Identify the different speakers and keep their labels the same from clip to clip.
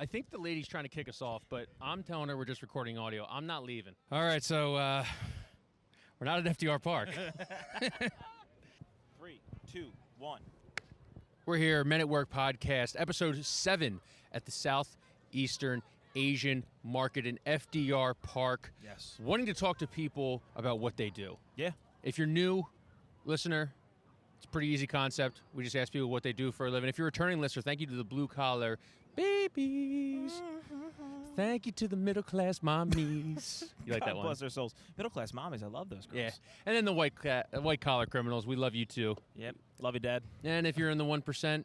Speaker 1: I think the lady's trying to kick us off, but I'm telling her we're just recording audio. I'm not leaving. All right, so we're not at FDR Park.
Speaker 2: 3, 2, 1.
Speaker 1: We're here, Men at Work Podcast, episode 7 at the Southeastern Asian Market in FDR Park.
Speaker 2: Yes.
Speaker 1: Wanting to talk to people about what they do.
Speaker 2: Yeah.
Speaker 1: If you're new listener, it's a pretty easy concept. We just ask people what they do for a living. If you're a returning listener, thank you to the blue collar babies. Thank you to the middle class mommies. You like that
Speaker 2: God
Speaker 1: one?
Speaker 2: bless their souls. Middle class mommies, I love those girls.
Speaker 1: Yeah. And then the white collar criminals, we love you too.
Speaker 2: Yep. Love you, Dad.
Speaker 1: And if you're in the 1%,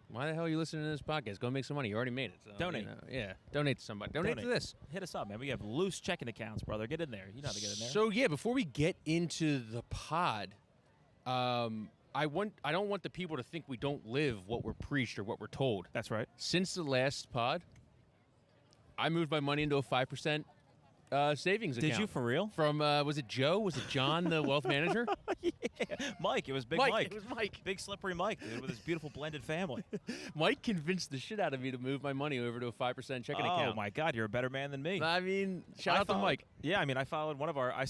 Speaker 1: why the hell are you listening to this podcast? Go make some money. You already made it. So,
Speaker 2: Donate.
Speaker 1: Donate to somebody. Donate to this.
Speaker 2: Hit us up, man. We have loose checking accounts, brother. Get in there. You know how to get in there.
Speaker 1: So yeah, before we get into the pod, I don't want the people to think we don't live what we're preached or what we're told.
Speaker 2: That's right.
Speaker 1: Since the last pod, I moved my money into a 5% savings account.
Speaker 2: Did you for real?
Speaker 1: From, was it Joe? Was it John, the wealth manager?
Speaker 2: Yeah. Mike. It was Big Mike.
Speaker 1: It was Mike.
Speaker 2: Big slippery Mike, dude, with his beautiful blended family.
Speaker 1: Mike convinced the shit out of me to move my money over to a 5% checking account.
Speaker 2: Oh, my God. You're a better man than me.
Speaker 1: I mean, shout out to Mike.
Speaker 2: Yeah, I followed one of our, I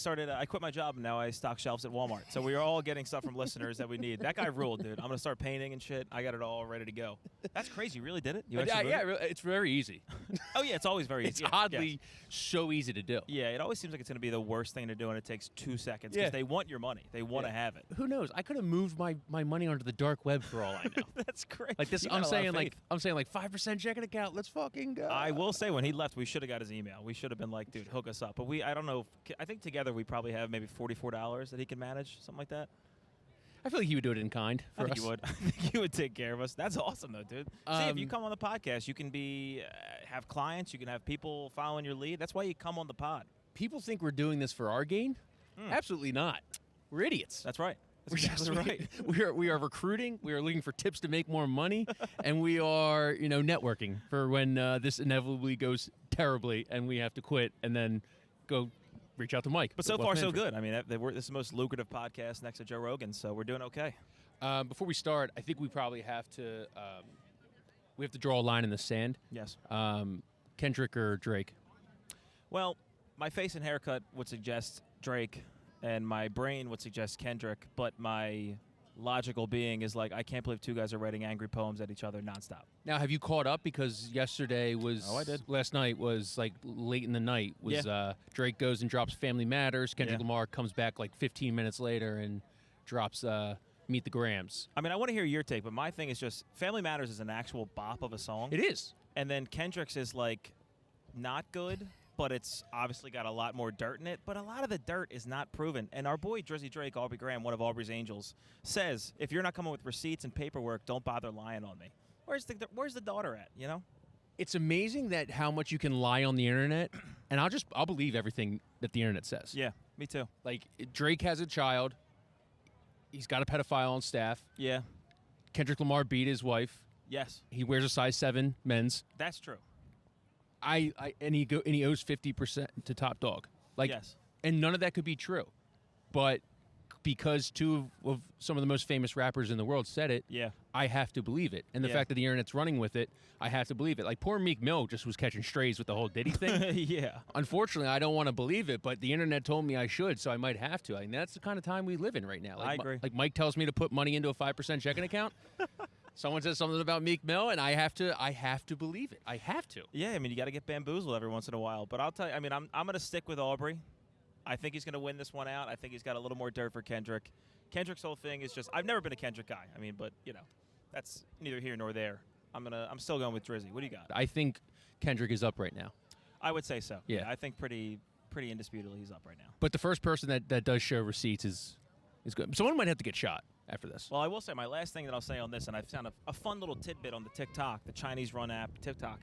Speaker 2: quit my job and now I stock shelves at Walmart. So we are all getting stuff from listeners that we need. That guy ruled, dude. I'm going to start painting and shit. I got it all ready to go. That's crazy. You really did it? You actually
Speaker 1: Yeah, it's very easy.
Speaker 2: Oh, yeah, it's always very easy.
Speaker 1: It's oddly so easy to do.
Speaker 2: Yeah, it always seems like it's going to be the worst thing to do and it takes 2 seconds because they want your money. They want to have it.
Speaker 1: Who knows? I could have moved my money onto the dark web for all I know.
Speaker 2: That's great.
Speaker 1: Like this, I'm saying like 5% checking account. Let's fucking go.
Speaker 2: I will say when he left, we should have got his email. We should have been like, dude, hook us up. But I don't know. I think together we probably have maybe $44 that he can manage, something like that.
Speaker 1: I feel like he would do it in kind for us.
Speaker 2: I think he would. I think he would take care of us. That's awesome, though, dude. See, if you come on the podcast, you can have clients. You can have people following your lead. That's why you come on the pod.
Speaker 1: People think we're doing this for our gain. Absolutely not. We're idiots.
Speaker 2: That's right. That's exactly right.
Speaker 1: We are recruiting. We are looking for tips to make more money, and we are networking for when this inevitably goes terribly and we have to quit and then go reach out to Mike.
Speaker 2: But so far, so good. This is the most lucrative podcast next to Joe Rogan, so we're doing okay.
Speaker 1: Before we start, I think we probably have to draw a line in the sand.
Speaker 2: Yes.
Speaker 1: Kendrick or Drake?
Speaker 2: Well, my face and haircut would suggest Drake, and my brain would suggest Kendrick, but my logical being is like, I can't believe two guys are writing angry poems at each other nonstop.
Speaker 1: Now, have you caught up? Because yesterday was...
Speaker 2: Oh, I did.
Speaker 1: Last night was like late in the night. Drake goes and drops Family Matters. Kendrick Lamar comes back like 15 minutes later and drops Meet the Grams.
Speaker 2: I want to hear your take, but my thing is just Family Matters is an actual bop of a song.
Speaker 1: It is.
Speaker 2: And then Kendrick's is like not good, but it's obviously got a lot more dirt in it. But a lot of the dirt is not proven. And our boy Drizzy Drake, Aubrey Graham, one of Aubrey's angels, says, if you're not coming with receipts and paperwork, don't bother lying on me. Where's the daughter at,
Speaker 1: It's amazing that how much you can lie on the internet, and I'll believe everything that the internet says.
Speaker 2: Yeah, me too.
Speaker 1: Like, Drake has a child. He's got a pedophile on staff.
Speaker 2: Yeah.
Speaker 1: Kendrick Lamar beat his wife.
Speaker 2: Yes.
Speaker 1: He wears a size 7 men's.
Speaker 2: That's true.
Speaker 1: And he owes 50% to Top Dog.
Speaker 2: Yes.
Speaker 1: And none of that could be true. But because two of some of the most famous rappers in the world said it, I have to believe it. And the fact that the internet's running with it, I have to believe it. Like, poor Meek Mill just was catching strays with the whole Diddy thing.
Speaker 2: Yeah.
Speaker 1: Unfortunately, I don't want to believe it, but the internet told me I should, so I might have to. I mean, that's the kind of time we live in right now. Like,
Speaker 2: I agree.
Speaker 1: Like, Mike tells me to put money into a 5% checking account. Someone says something about Meek Mill, and I have to believe it. I have to.
Speaker 2: Yeah, you got to get bamboozled every once in a while. But I'll tell you, I'm going to stick with Aubrey. I think he's going to win this one out. I think he's got a little more dirt for Kendrick. Kendrick's whole thing is just, I've never been a Kendrick guy. But that's neither here nor there. I'm still going with Drizzy. What do you got?
Speaker 1: I think Kendrick is up right now.
Speaker 2: I would say so.
Speaker 1: Yeah.
Speaker 2: I think pretty indisputably he's up right now.
Speaker 1: But the first person that does show receipts is good. Someone might have to get shot after this.
Speaker 2: Well, I will say my last thing that I'll say on this, and I've found a fun little tidbit on the TikTok, the Chinese run app TikTok.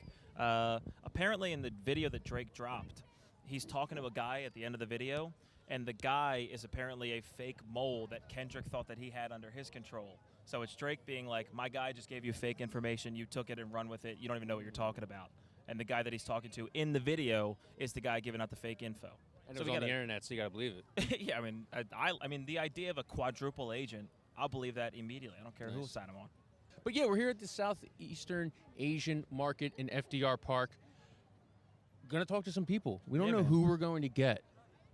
Speaker 2: Apparently in the video that Drake dropped, he's talking to a guy at the end of the video, and the guy is apparently a fake mole that Kendrick thought that he had under his control. So it's Drake being like, my guy just gave you fake information, you took it and run with it, you don't even know what you're talking about. And the guy that he's talking to in the video is the guy giving out the fake info.
Speaker 1: And it was on the internet, so you got to believe
Speaker 2: it. Yeah, I mean, the idea of a quadruple agent, I'll believe that immediately. I don't care whose side I'm on.
Speaker 1: But yeah, we're here at the Southeastern Asian Market in FDR Park. Going to talk to some people. We don't know who we're going to get.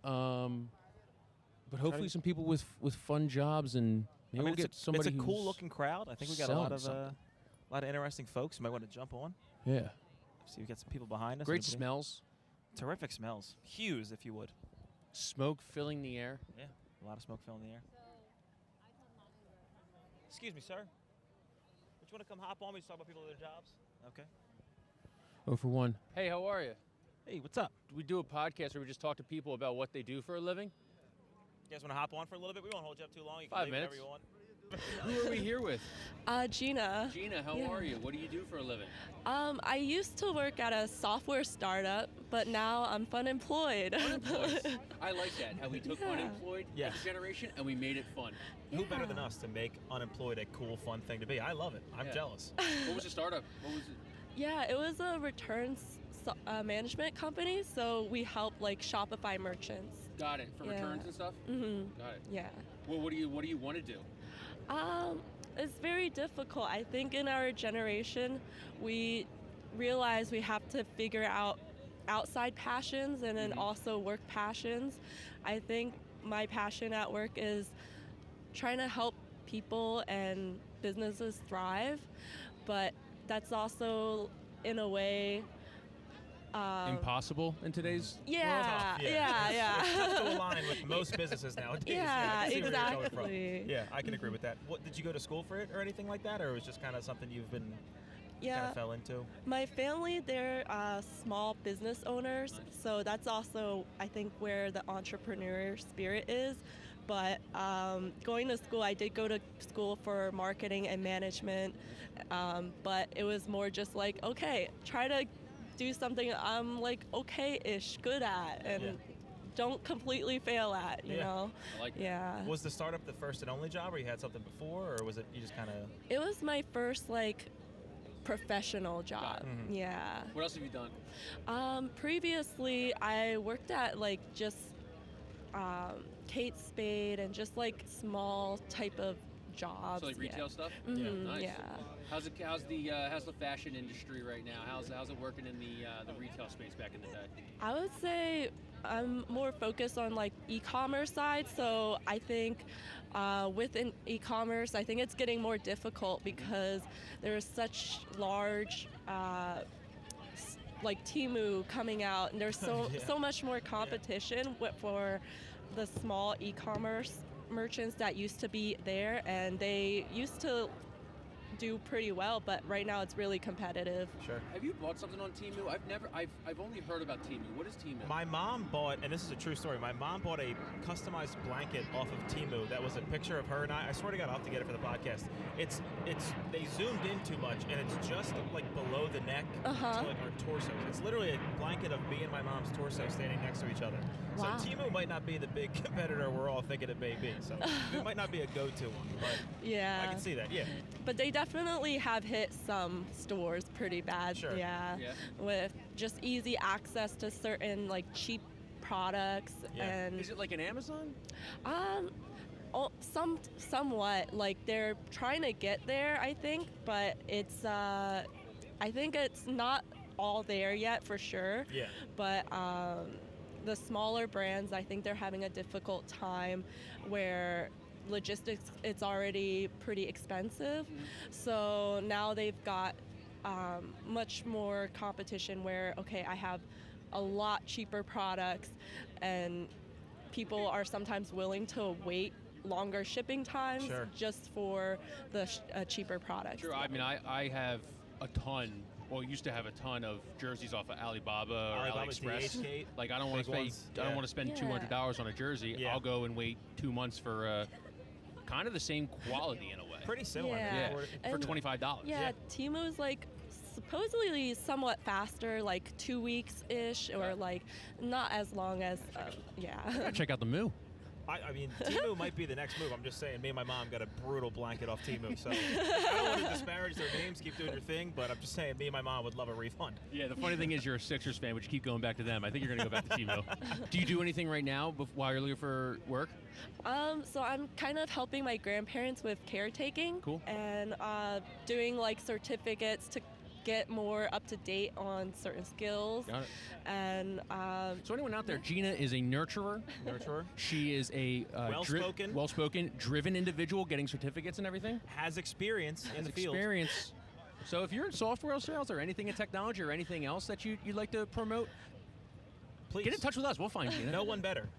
Speaker 1: But hopefully some people with fun jobs, and maybe we'll get somebody.
Speaker 2: It's a cool looking crowd. I think we got a lot of interesting folks. You might want to jump on.
Speaker 1: Yeah.
Speaker 2: See, we got some people behind us.
Speaker 1: Great smells.
Speaker 2: Terrific smells. Hues, if you would.
Speaker 1: Smoke filling the air.
Speaker 2: Yeah, a lot of smoke filling the air. Excuse me, sir. Would you want to come hop on? We talk about people and their jobs. Okay.
Speaker 1: 0 for 1. Hey, how are you?
Speaker 2: Hey, what's up?
Speaker 1: We do a podcast where we just talk to people about what they do for a living.
Speaker 2: You guys want to hop on for a little bit? We won't hold you up too long. You can
Speaker 1: 5
Speaker 2: leave
Speaker 1: minutes.
Speaker 2: whenever you want.
Speaker 1: Who are we here with?
Speaker 3: Gina.
Speaker 1: Gina, how are you? What do you do for a living?
Speaker 3: I used to work at a software startup, but now I'm unemployed.
Speaker 1: Unemployed. I like that, how we took unemployed as a generation and we made it fun.
Speaker 2: Who better than us to make unemployed a cool, fun thing to be? I love it. I'm jealous.
Speaker 1: What was the startup? What was it?
Speaker 3: Yeah, it was a returns management company, so we help like Shopify merchants.
Speaker 1: Got it. For returns and stuff?
Speaker 3: Mm-hmm.
Speaker 1: Got it.
Speaker 3: Yeah.
Speaker 1: Well, what do you want to do?
Speaker 3: It's very difficult. I think in our generation, we realize we have to figure out outside passions and then also work passions. I think my passion at work is trying to help people and businesses thrive, but that's also, in a way,
Speaker 1: impossible in today's world?
Speaker 3: Yeah.
Speaker 2: It's tough to align with most businesses nowadays.
Speaker 3: Yeah,
Speaker 2: I see where you're coming
Speaker 3: exactly.
Speaker 2: from. Yeah, I can agree with that. What, did you go to school for it or anything like that, or was it just kind of something you've been kind of fell into?
Speaker 3: My family, they're small business owners, so that's also, I think, where the entrepreneur spirit is. But going to school, I did go to school for marketing and management, but it was more just like, okay, try to do something I'm like okay-ish, good at, and don't completely fail at, you know?
Speaker 1: I like that.
Speaker 2: Was the startup the first and only job, or you had something before, or was it you just kind of...
Speaker 3: It was my first, like, professional job, yeah.
Speaker 1: What else have you done?
Speaker 3: Previously, I worked at, like, just Kate Spade and just, like, small type of jobs.
Speaker 1: So like retail stuff?
Speaker 3: Mm-hmm,
Speaker 1: Nice.
Speaker 3: Yeah.
Speaker 1: How's the fashion industry right now? How's it working in the retail space back in the day?
Speaker 3: I would say I'm more focused on like e-commerce side. So I think within e-commerce, I think it's getting more difficult because there's such large like Temu coming out, and there's so much more competition for the small e-commerce merchants that used to be there, and they used to do pretty well, but right now it's really competitive.
Speaker 2: Sure.
Speaker 1: Have you bought something on Temu? I've only heard about Temu. What is Temu?
Speaker 2: My mom bought, and this is a true story, my mom bought a customized blanket off of Temu that was a picture of her and I swear to God, I'll have to get it for the podcast. It's they zoomed in too much, and it's just like below the neck to like our torsos. It's literally a blanket of me and my mom's torso standing next to each other.
Speaker 3: Wow.
Speaker 2: So Temu might not be the big competitor we're all thinking it may be. So it might not be a go-to one, but
Speaker 3: yeah,
Speaker 2: I can see that,
Speaker 3: But they definitely have hit some stores pretty bad, with just easy access to certain like cheap products. And
Speaker 1: is it like an Amazon?
Speaker 3: Somewhat, like they're trying to get there, I think, but it's I think it's not all there yet for sure.
Speaker 2: Yeah.
Speaker 3: But the smaller brands, I think they're having a difficult time where logistics, it's already pretty expensive. So now they've got much more competition where, okay, I have a lot cheaper products, and people are sometimes willing to wait longer shipping times just for the cheaper products.
Speaker 1: Sure. I mean, I have a ton. Well, used to have a ton of jerseys off of Alibaba or AliExpress. Like I don't want to spend $200 on a jersey.
Speaker 2: Yeah.
Speaker 1: I'll go and wait 2 months for kind of the same quality in a way.
Speaker 2: Pretty similar.
Speaker 3: Yeah.
Speaker 1: For $25.
Speaker 3: Yeah, Temu's like supposedly somewhat faster, like 2 weeks-ish, or like not as long as,
Speaker 1: Gotta check out the Moo.
Speaker 2: I mean, Temu might be the next move. I'm just saying, me and my mom got a brutal blanket off Temu, so I don't want to disparage their names. Keep doing your thing, but I'm just saying, me and my mom would love a refund.
Speaker 1: Yeah, the funny thing is you're a Sixers fan, but you keep going back to them. I think you're going to go back to Temu. Do you do anything right now while you're looking for work?
Speaker 3: So I'm kind of helping my grandparents with caretaking.
Speaker 1: Cool.
Speaker 3: And doing like certificates to get more up to date on certain skills.
Speaker 1: Got it.
Speaker 3: And
Speaker 1: so anyone out there, Gina is a nurturer. She is a well-spoken, driven individual, getting certificates and everything.
Speaker 2: Has experience in the field.
Speaker 1: So if you're in software sales or anything in technology or anything else that you'd like to promote,
Speaker 2: please
Speaker 1: get in touch with us. We'll find Gina.
Speaker 2: No one better.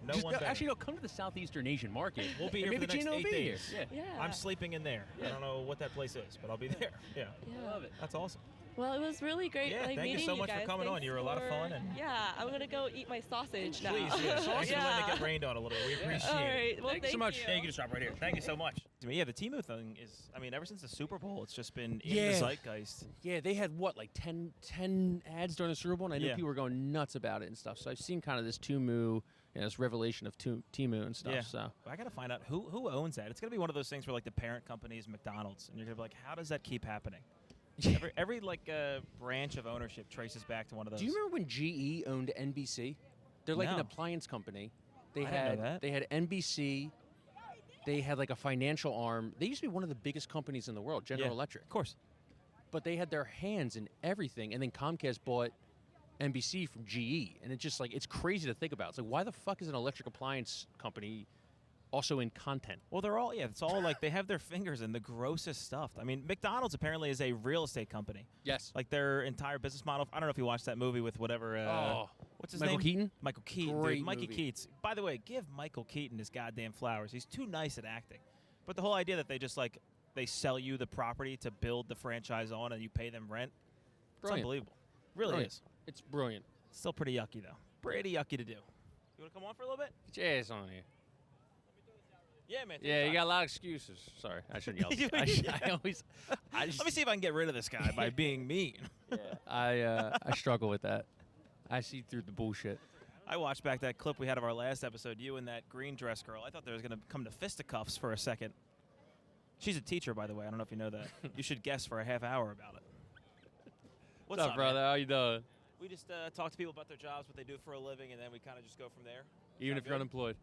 Speaker 1: Actually, no, come to the Southeastern Asian market.
Speaker 2: We'll be here for the next
Speaker 1: Gina
Speaker 2: 8 days.
Speaker 1: Yeah.
Speaker 2: I'm sleeping in there.
Speaker 1: Yeah.
Speaker 2: I don't know what that place is, but I'll be there. Yeah.
Speaker 1: I love it.
Speaker 2: That's awesome.
Speaker 3: Well, it was really great
Speaker 2: Yeah,
Speaker 3: meeting you
Speaker 2: thank you so much
Speaker 3: guys.
Speaker 2: for coming on. You were a lot of fun. And
Speaker 3: yeah, I'm going to go eat my sausage now.
Speaker 2: please, yeah. Thanks for letting me get rained on a little bit. We appreciate
Speaker 3: All
Speaker 2: it.
Speaker 3: right. Well,
Speaker 1: Thank you so much.
Speaker 2: Yeah, you can just stop right here. Thank you so much. Yeah, the Temu thing is, I mean, ever since the Super Bowl, it's just been in the zeitgeist.
Speaker 1: Yeah, they had, what, like 10 ads during the Super Bowl, and I knew people were going nuts about it and stuff. So I've seen kind of this Temu, this revelation of Temu and stuff.
Speaker 2: Yeah.
Speaker 1: So
Speaker 2: I got to find out who owns that. It's going to be one of those things where, like, the parent company is McDonald's, and you're going to be like, how does that keep happening? Every branch of ownership traces back to one of those.
Speaker 1: Do you remember when GE owned NBC? They're like
Speaker 2: No.
Speaker 1: an appliance company.
Speaker 2: I didn't know that.
Speaker 1: They had NBC. They had like a financial arm. They used to be one of the biggest companies in the world, General Electric.
Speaker 2: Of course.
Speaker 1: But they had their hands in everything, and then Comcast bought NBC from GE, and it's just like it's crazy to think about. It's like, why the fuck is an electric appliance company also in content?
Speaker 2: Well, they're all, it's all like they have their fingers in the grossest stuff. I mean, McDonald's apparently is a real estate company.
Speaker 1: Yes.
Speaker 2: Like their entire business model. I don't know if you watched that movie with whatever. What's his
Speaker 1: Michael
Speaker 2: name?
Speaker 1: Keaton?
Speaker 2: Michael Keaton.
Speaker 1: Great
Speaker 2: Dude, Mikey
Speaker 1: movie.
Speaker 2: Keats. By the way, give Michael Keaton his goddamn flowers. He's too nice at acting. But the whole idea that they just they sell you the property to build the franchise on and you pay them rent, it's unbelievable. Really
Speaker 1: Brilliant.
Speaker 2: is.
Speaker 1: It's brilliant.
Speaker 2: Still pretty yucky, though. Pretty yucky to do. You want to come on for a little bit?
Speaker 1: Get your ass on here.
Speaker 2: Yeah, man.
Speaker 1: Yeah, you got a lot of excuses. Sorry, I shouldn't yell.
Speaker 2: Let me see if I can get rid of this guy by being mean.
Speaker 1: I struggle with that. I see through the bullshit.
Speaker 2: I watched back that clip we had of our last episode, you and that green dress girl. I thought there was going to come to fisticuffs for a second. She's a teacher, by the way. I don't know if you know that. You should guess for a half hour about it.
Speaker 1: What's up, brother?
Speaker 2: Man?
Speaker 1: How you doing?
Speaker 2: We just talk to people about their jobs, what they do for a living, and then we kind of just go from there.
Speaker 1: Even if you're unemployed.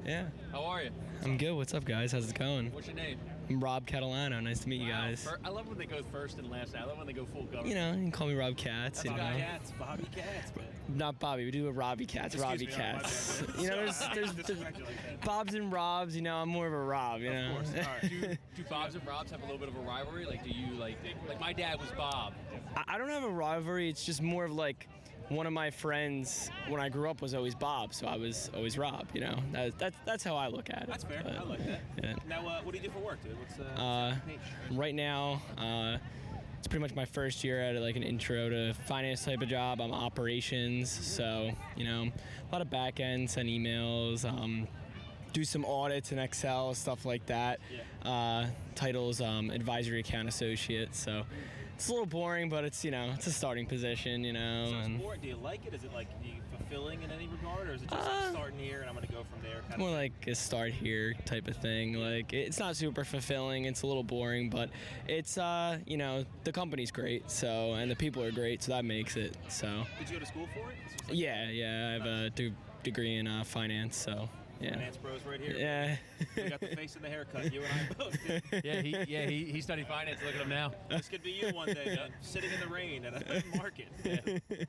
Speaker 4: Yeah.
Speaker 1: How are you?
Speaker 4: I'm good. What's up, guys? How's it going?
Speaker 1: What's your name?
Speaker 4: I'm Rob Catalano. Nice to meet you guys.
Speaker 1: I love when they go first and last. I love when they go full government.
Speaker 4: You know, you can call me Rob Katz.
Speaker 2: Bobby Katz. Bobby Katz, man.
Speaker 4: Not Bobby. We do a Robbie Katz. Robbie Katz. You know, there's Bobs and Robs. You know, I'm more of a Rob. You know.
Speaker 1: Of course. All right. Do Bobs and Robs have a little bit of a rivalry? Like, do you like my dad was Bob?
Speaker 4: I don't have a rivalry. It's just more of like one of my friends when I grew up was always Bob, so I was always Rob. You know, that's how I look at it.
Speaker 2: That's fair.
Speaker 4: But,
Speaker 2: I like that.
Speaker 4: Yeah.
Speaker 2: Now, what do you do for work, dude? What's
Speaker 4: Right now, it's pretty much my first year at like an intro to finance type of job. I'm operations, so you know, a lot of back end, send emails, do some audits in Excel, stuff like that.
Speaker 2: Yeah.
Speaker 4: Titles advisory account associate. So it's a little boring, but it's it's a starting position, you know.
Speaker 2: So it's more, do you like it? Is it like fulfilling in any regard, or is it just like starting here and I'm going to go from there?
Speaker 4: It's more like a start here type of thing. Like it's not super fulfilling. It's a little boring, but it's the company's great, so and the people are great, so that makes it. So.
Speaker 2: Did you go to school for it?
Speaker 4: Yeah. I have a degree in finance, so. Yeah.
Speaker 2: Finance bros right here.
Speaker 4: Yeah.
Speaker 2: You got the face and the haircut. You and I both. Dude.
Speaker 1: He studied finance. Look at him now.
Speaker 2: This could be you one day, man, sitting in the rain at a market. Yeah.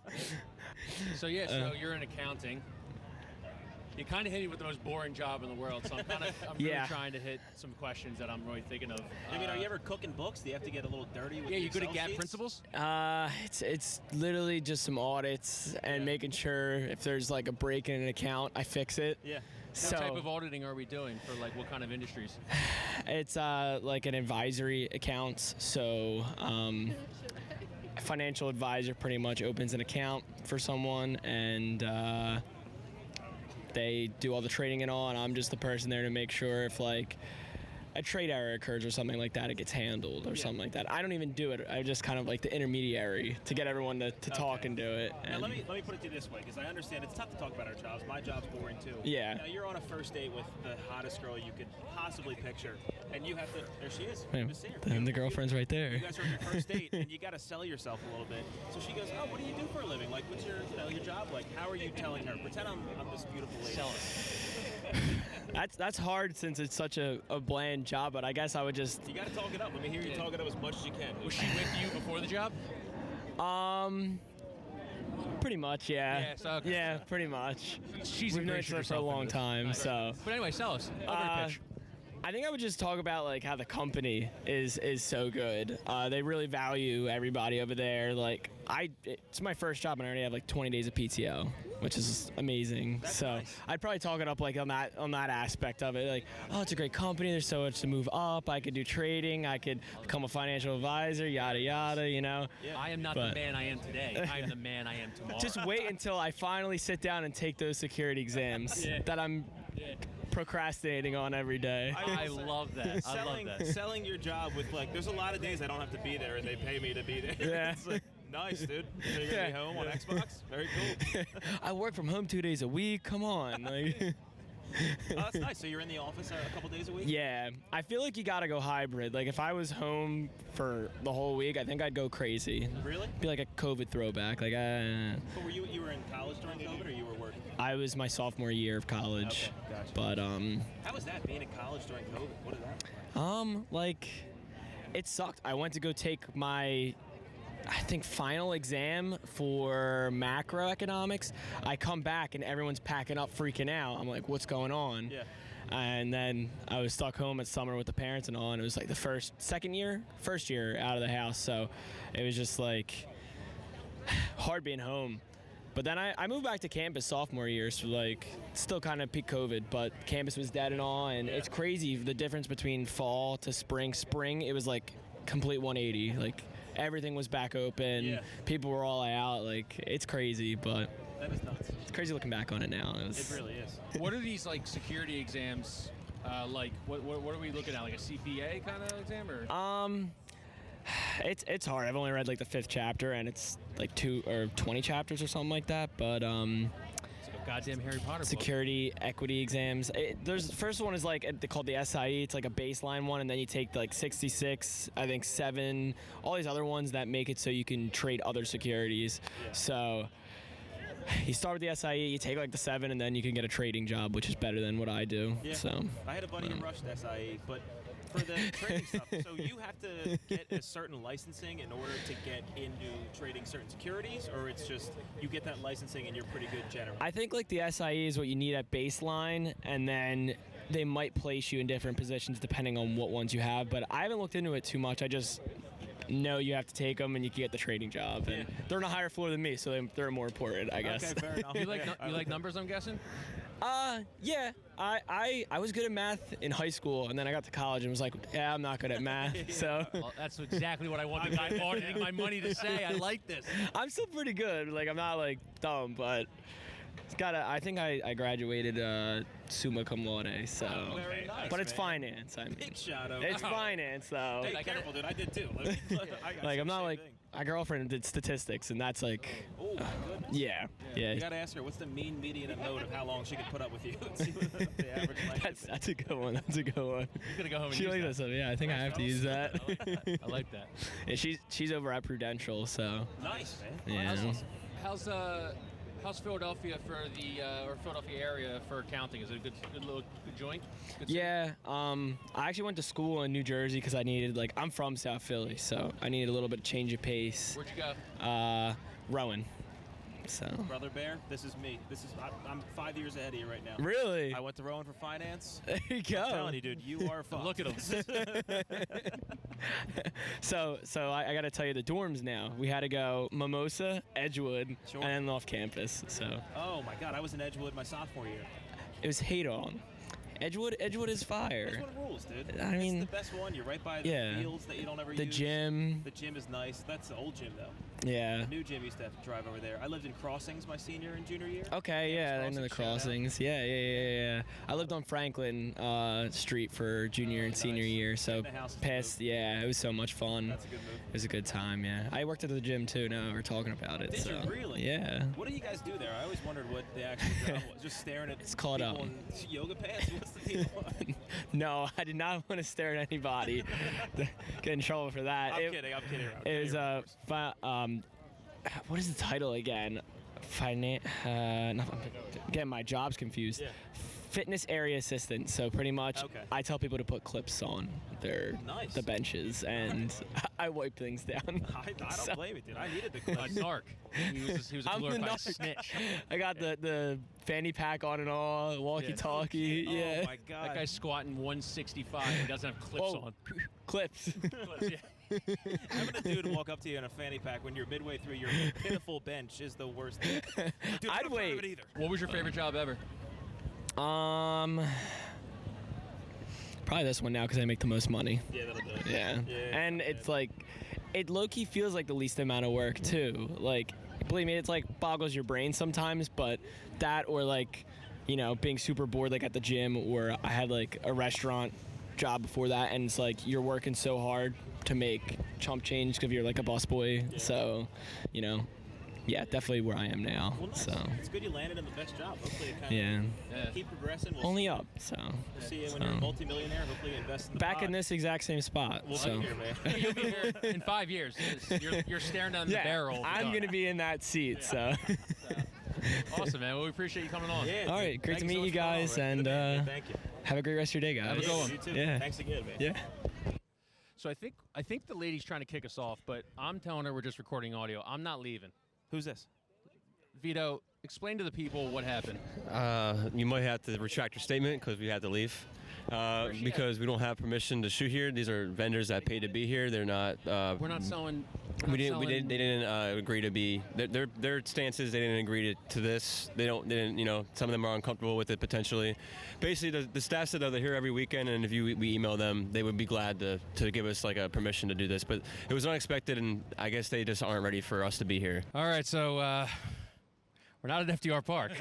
Speaker 1: So you're in accounting. You kind of hit me with the most boring job in the world, so I'm really trying to hit some questions that I'm really thinking of.
Speaker 2: I mean, are you ever cooking books? Do you have to get a little dirty with
Speaker 1: you good at
Speaker 2: Excel
Speaker 1: GAAP
Speaker 2: sheets?
Speaker 1: principles?
Speaker 4: It's literally just some audits and making sure if there's like a break in an account, I fix it.
Speaker 2: Yeah.
Speaker 1: What type of auditing are we doing for like what kind of industries?
Speaker 4: It's like an advisory accounts. So a financial advisor pretty much opens an account for someone and they do all the trading and all, and I'm just the person there to make sure if like a trade error occurs or something like that, it gets handled or something like that. I don't even do it. I just kind of like the intermediary to get everyone to talk and do it.
Speaker 2: Now let me put it to you this way, because I understand it's tough to talk about our jobs. My job's boring too.
Speaker 4: Yeah.
Speaker 2: Now you're on a first date with the hottest girl you could possibly picture, and you have to. There she is.
Speaker 4: Yeah,
Speaker 2: Just see her.
Speaker 4: and the girlfriend's right there.
Speaker 2: You guys are on your first date, and you got to sell yourself a little bit. So she goes, "Oh, what do you do for a living? Like, what's your your job like? How are you telling her? Pretend I'm this beautiful lady."
Speaker 4: That's hard since it's such a bland job, but I guess I would just...
Speaker 2: You got to talk it up. Let me hear you talk it up as much as you can.
Speaker 1: Was she with you before the job?
Speaker 4: Pretty much, yeah.
Speaker 1: Yeah, so okay.
Speaker 4: Yeah, pretty much.
Speaker 1: She's
Speaker 4: We've known each other for a long time, so...
Speaker 1: But anyway, sell us. Elevator pitch.
Speaker 4: I think I would just talk about like how the company is so good. They really value everybody over there. Like it's my first job and I already have like 20 days of PTO, which is amazing.
Speaker 2: That's
Speaker 4: so
Speaker 2: nice.
Speaker 4: I'd probably talk it up like on that aspect of it. Like, oh, it's a great company. There's so much to move up. I could do trading. I could become a financial advisor. Yada yada. You know.
Speaker 2: Yeah.
Speaker 1: I am not the man I am today. I am the man I am tomorrow.
Speaker 4: Just wait until I finally sit down and take those security exams that I'm procrastinating on every day.
Speaker 1: I love that. I love that.
Speaker 2: Selling your job with like, there's a lot of days I don't have to be there and they pay me to be there.
Speaker 4: Yeah.
Speaker 2: It's like, nice, dude. So you're gonna be home on Xbox? Very cool.
Speaker 4: I work from home 2 days a week. Come on. Like,
Speaker 2: Oh, that's nice. So you're in the office a couple days a week?
Speaker 4: yeah, I feel like you gotta go hybrid. Like if I was home for the whole week, I think I'd go crazy.
Speaker 2: Really?
Speaker 4: Be like a COVID throwback. Like
Speaker 2: But were you were in college during COVID or you were working?
Speaker 4: I was my sophomore year of college.
Speaker 2: Okay, gotcha.
Speaker 4: But
Speaker 2: How was that being in college during COVID? What did that
Speaker 4: like it sucked. I went to go take my final exam for macroeconomics. I come back and everyone's packing up, freaking out. I'm like, what's going on?
Speaker 2: Yeah.
Speaker 4: And then I was stuck home at summer with the parents and all, and it was like the first year out of the house. So it was just like hard being home. But then I moved back to campus sophomore year, so like still kind of peak COVID, but campus was dead and all, and it's crazy the difference between fall to spring. Spring, it was like complete 180. Like everything was back open.
Speaker 2: Yeah.
Speaker 4: People were all out. Like it's crazy, but
Speaker 2: That is nuts.
Speaker 4: it's crazy looking back on it now.
Speaker 2: It really is.
Speaker 1: What are these like security exams like? What are we looking at? Like a CPA kind of exam or?
Speaker 4: It's hard. I've only read like the 5th chapter, and it's like 2 or 20 chapters or something like that. But
Speaker 1: It's like a goddamn Harry Potter book.
Speaker 4: security equity exams. There's the first one is like they called the SIE. It's like a baseline one, and then you take like 66, I think 7, all these other ones that make it so you can trade other securities.
Speaker 2: Yeah.
Speaker 4: So you start with the SIE, you take like the 7, and then you can get a trading job, which is better than what I do.
Speaker 2: Yeah.
Speaker 4: So
Speaker 2: I had a buddy who rushed SIE, but for the trading stuff, so you have to get a certain licensing in order to get into trading certain securities, or it's just you get that licensing and you're pretty good generally?
Speaker 4: I think like the SIE is what you need at baseline, and then they might place you in different positions depending on what ones you have. But I haven't looked into it too much. I just know you have to take them and you can get the trading job. And they're on a higher floor than me, so they're more important, I guess.
Speaker 2: Okay, fair enough.
Speaker 1: You like numbers? I'm guessing.
Speaker 4: Yeah. I was good at math in high school, and then I got to college and was like, yeah, I'm not good at math. So
Speaker 1: Well, that's exactly what I wanted my auditing my money to say. I like this.
Speaker 4: I'm still pretty good. Like I'm not like dumb, but it's I think I graduated summa cum laude. So,
Speaker 2: Very nice,
Speaker 4: but it's
Speaker 2: man.
Speaker 4: finance. I mean,
Speaker 2: Big shout out.
Speaker 4: it's finance though.
Speaker 2: Hey, careful, dude. I did too. I got
Speaker 4: Like I'm
Speaker 2: the
Speaker 4: not
Speaker 2: same
Speaker 4: like
Speaker 2: thing.
Speaker 4: my girlfriend did statistics, and that's like,
Speaker 2: Oh my goodness.
Speaker 4: yeah.
Speaker 2: You gotta ask her what's the mean, median, and mode of how long she can put up with you. And see what the average length is.
Speaker 4: That's a good one. That's a good one.
Speaker 1: You're gonna go home and
Speaker 4: She
Speaker 1: use
Speaker 4: likes
Speaker 1: that.
Speaker 4: that stuff. Yeah, I think I have to use that.
Speaker 1: I like that.
Speaker 4: And she's over at Prudential, so
Speaker 2: Nice, man.
Speaker 4: yeah.
Speaker 1: How's Philadelphia for the or Philadelphia area for accounting? Is it a good joint? Good city?
Speaker 4: Yeah, I actually went to school in New Jersey because I needed I'm from South Philly, so I needed a little bit of change of pace.
Speaker 1: Where'd you go?
Speaker 4: Rowan. So.
Speaker 2: Brother Bear, this is me. I'm 5 years ahead of you right now.
Speaker 4: Really?
Speaker 2: I went to Rowan for finance.
Speaker 4: There you go.
Speaker 2: I'm telling you, dude, you are fucked.
Speaker 1: Look at him.
Speaker 4: So I got to tell you the dorms now. We had to go Mimosa, Edgewood,
Speaker 2: Sure.
Speaker 4: and then off campus. So
Speaker 2: Oh my God, I was in Edgewood my sophomore year.
Speaker 4: it was hate on. Edgewood is fire.
Speaker 2: That's what rules, dude.
Speaker 4: I mean,
Speaker 2: it's the best one. You're right by the
Speaker 4: yeah.
Speaker 2: fields that you don't ever
Speaker 4: The
Speaker 2: use.
Speaker 4: gym.
Speaker 2: The gym is nice. That's the old gym though.
Speaker 4: Yeah.
Speaker 2: The new gym used to have to drive over there. I lived in Crossings my senior and junior year.
Speaker 4: Okay, yeah, I know the Crossings. Yeah. I lived on Franklin Street for junior and senior year, so past, yeah, it was so much fun.
Speaker 2: That's a good move.
Speaker 4: It was a good time, yeah. I worked at the gym too. Now we're talking about it.
Speaker 2: Did
Speaker 4: so.
Speaker 2: you really?
Speaker 4: Yeah.
Speaker 2: What do you guys do there? I always wondered what the actual job was. Just staring at
Speaker 4: It's called
Speaker 2: people in yoga pants. What's the deal?
Speaker 4: No, I did not want to stare at anybody. Get in trouble for that.
Speaker 2: I'm kidding.
Speaker 4: It was what is the title again? I'm getting my jobs confused.
Speaker 2: Yeah.
Speaker 4: Fitness area assistant. So pretty much, I tell people to put clips on the benches, and I wipe things down.
Speaker 2: I don't blame it, dude. I needed the clips.
Speaker 1: A narc. He was a glorified snitch.
Speaker 4: I got the fanny pack on and all, walkie-talkie. Yeah.
Speaker 2: Oh my God.
Speaker 1: That guy's squatting 165. He doesn't have clips on.
Speaker 4: Clips.
Speaker 2: Yeah. Having a dude walk up to you in a fanny pack when you're midway through your pitiful bench is the worst thing. Dude,
Speaker 4: I'd wait.
Speaker 2: either.
Speaker 1: What was your favorite job ever?
Speaker 4: Probably this one now because I make the most money.
Speaker 2: Yeah, that'll do it.
Speaker 4: Yeah. And it's like, it low-key feels like the least amount of work too. Like, believe me, it's like boggles your brain sometimes, but that or like, being super bored like at the gym, or I had like a restaurant job before that, and it's like you're working so hard to make chump change because you're like a busboy. Yeah. So, yeah, definitely where I am now.
Speaker 2: Well, nice.
Speaker 4: So
Speaker 2: it's good you landed in the best job. Hopefully it kind of keep progressing.
Speaker 4: Only up. So
Speaker 2: we'll see you when you're a multimillionaire. Hopefully you invest in the
Speaker 4: back
Speaker 2: pod.
Speaker 4: in this exact same spot.
Speaker 2: We'll
Speaker 4: so.
Speaker 2: be here, man.
Speaker 1: You'll be here in 5 years. You're staring down the barrel.
Speaker 4: I'm going to be in that seat. So.
Speaker 1: Awesome, man. Well, we appreciate you coming on.
Speaker 2: Yeah,
Speaker 4: all right, great to meet you guys, and
Speaker 2: thank you.
Speaker 4: have a great rest of your day, guys.
Speaker 1: Have a good one.
Speaker 2: You too.
Speaker 4: Yeah.
Speaker 2: Thanks again, man.
Speaker 4: Yeah.
Speaker 1: So I think the lady's trying to kick us off, but I'm telling her we're just recording audio. I'm not leaving.
Speaker 2: Who's this?
Speaker 1: Vito, explain to the people what happened.
Speaker 5: You might have to retract your statement because we had to leave. Because we don't have permission to shoot here. These are vendors that pay to be here. They're not.
Speaker 1: We're not selling.
Speaker 5: They didn't agree to be. Their stance is they didn't agree to this. They didn't. Some of them are uncomfortable with it potentially. Basically, the staff said that they're here every weekend, and if we email them, they would be glad to give us like a permission to do this. But it was unexpected, and I guess they just aren't ready for us to be here.
Speaker 1: All right, so we're not at FDR Park.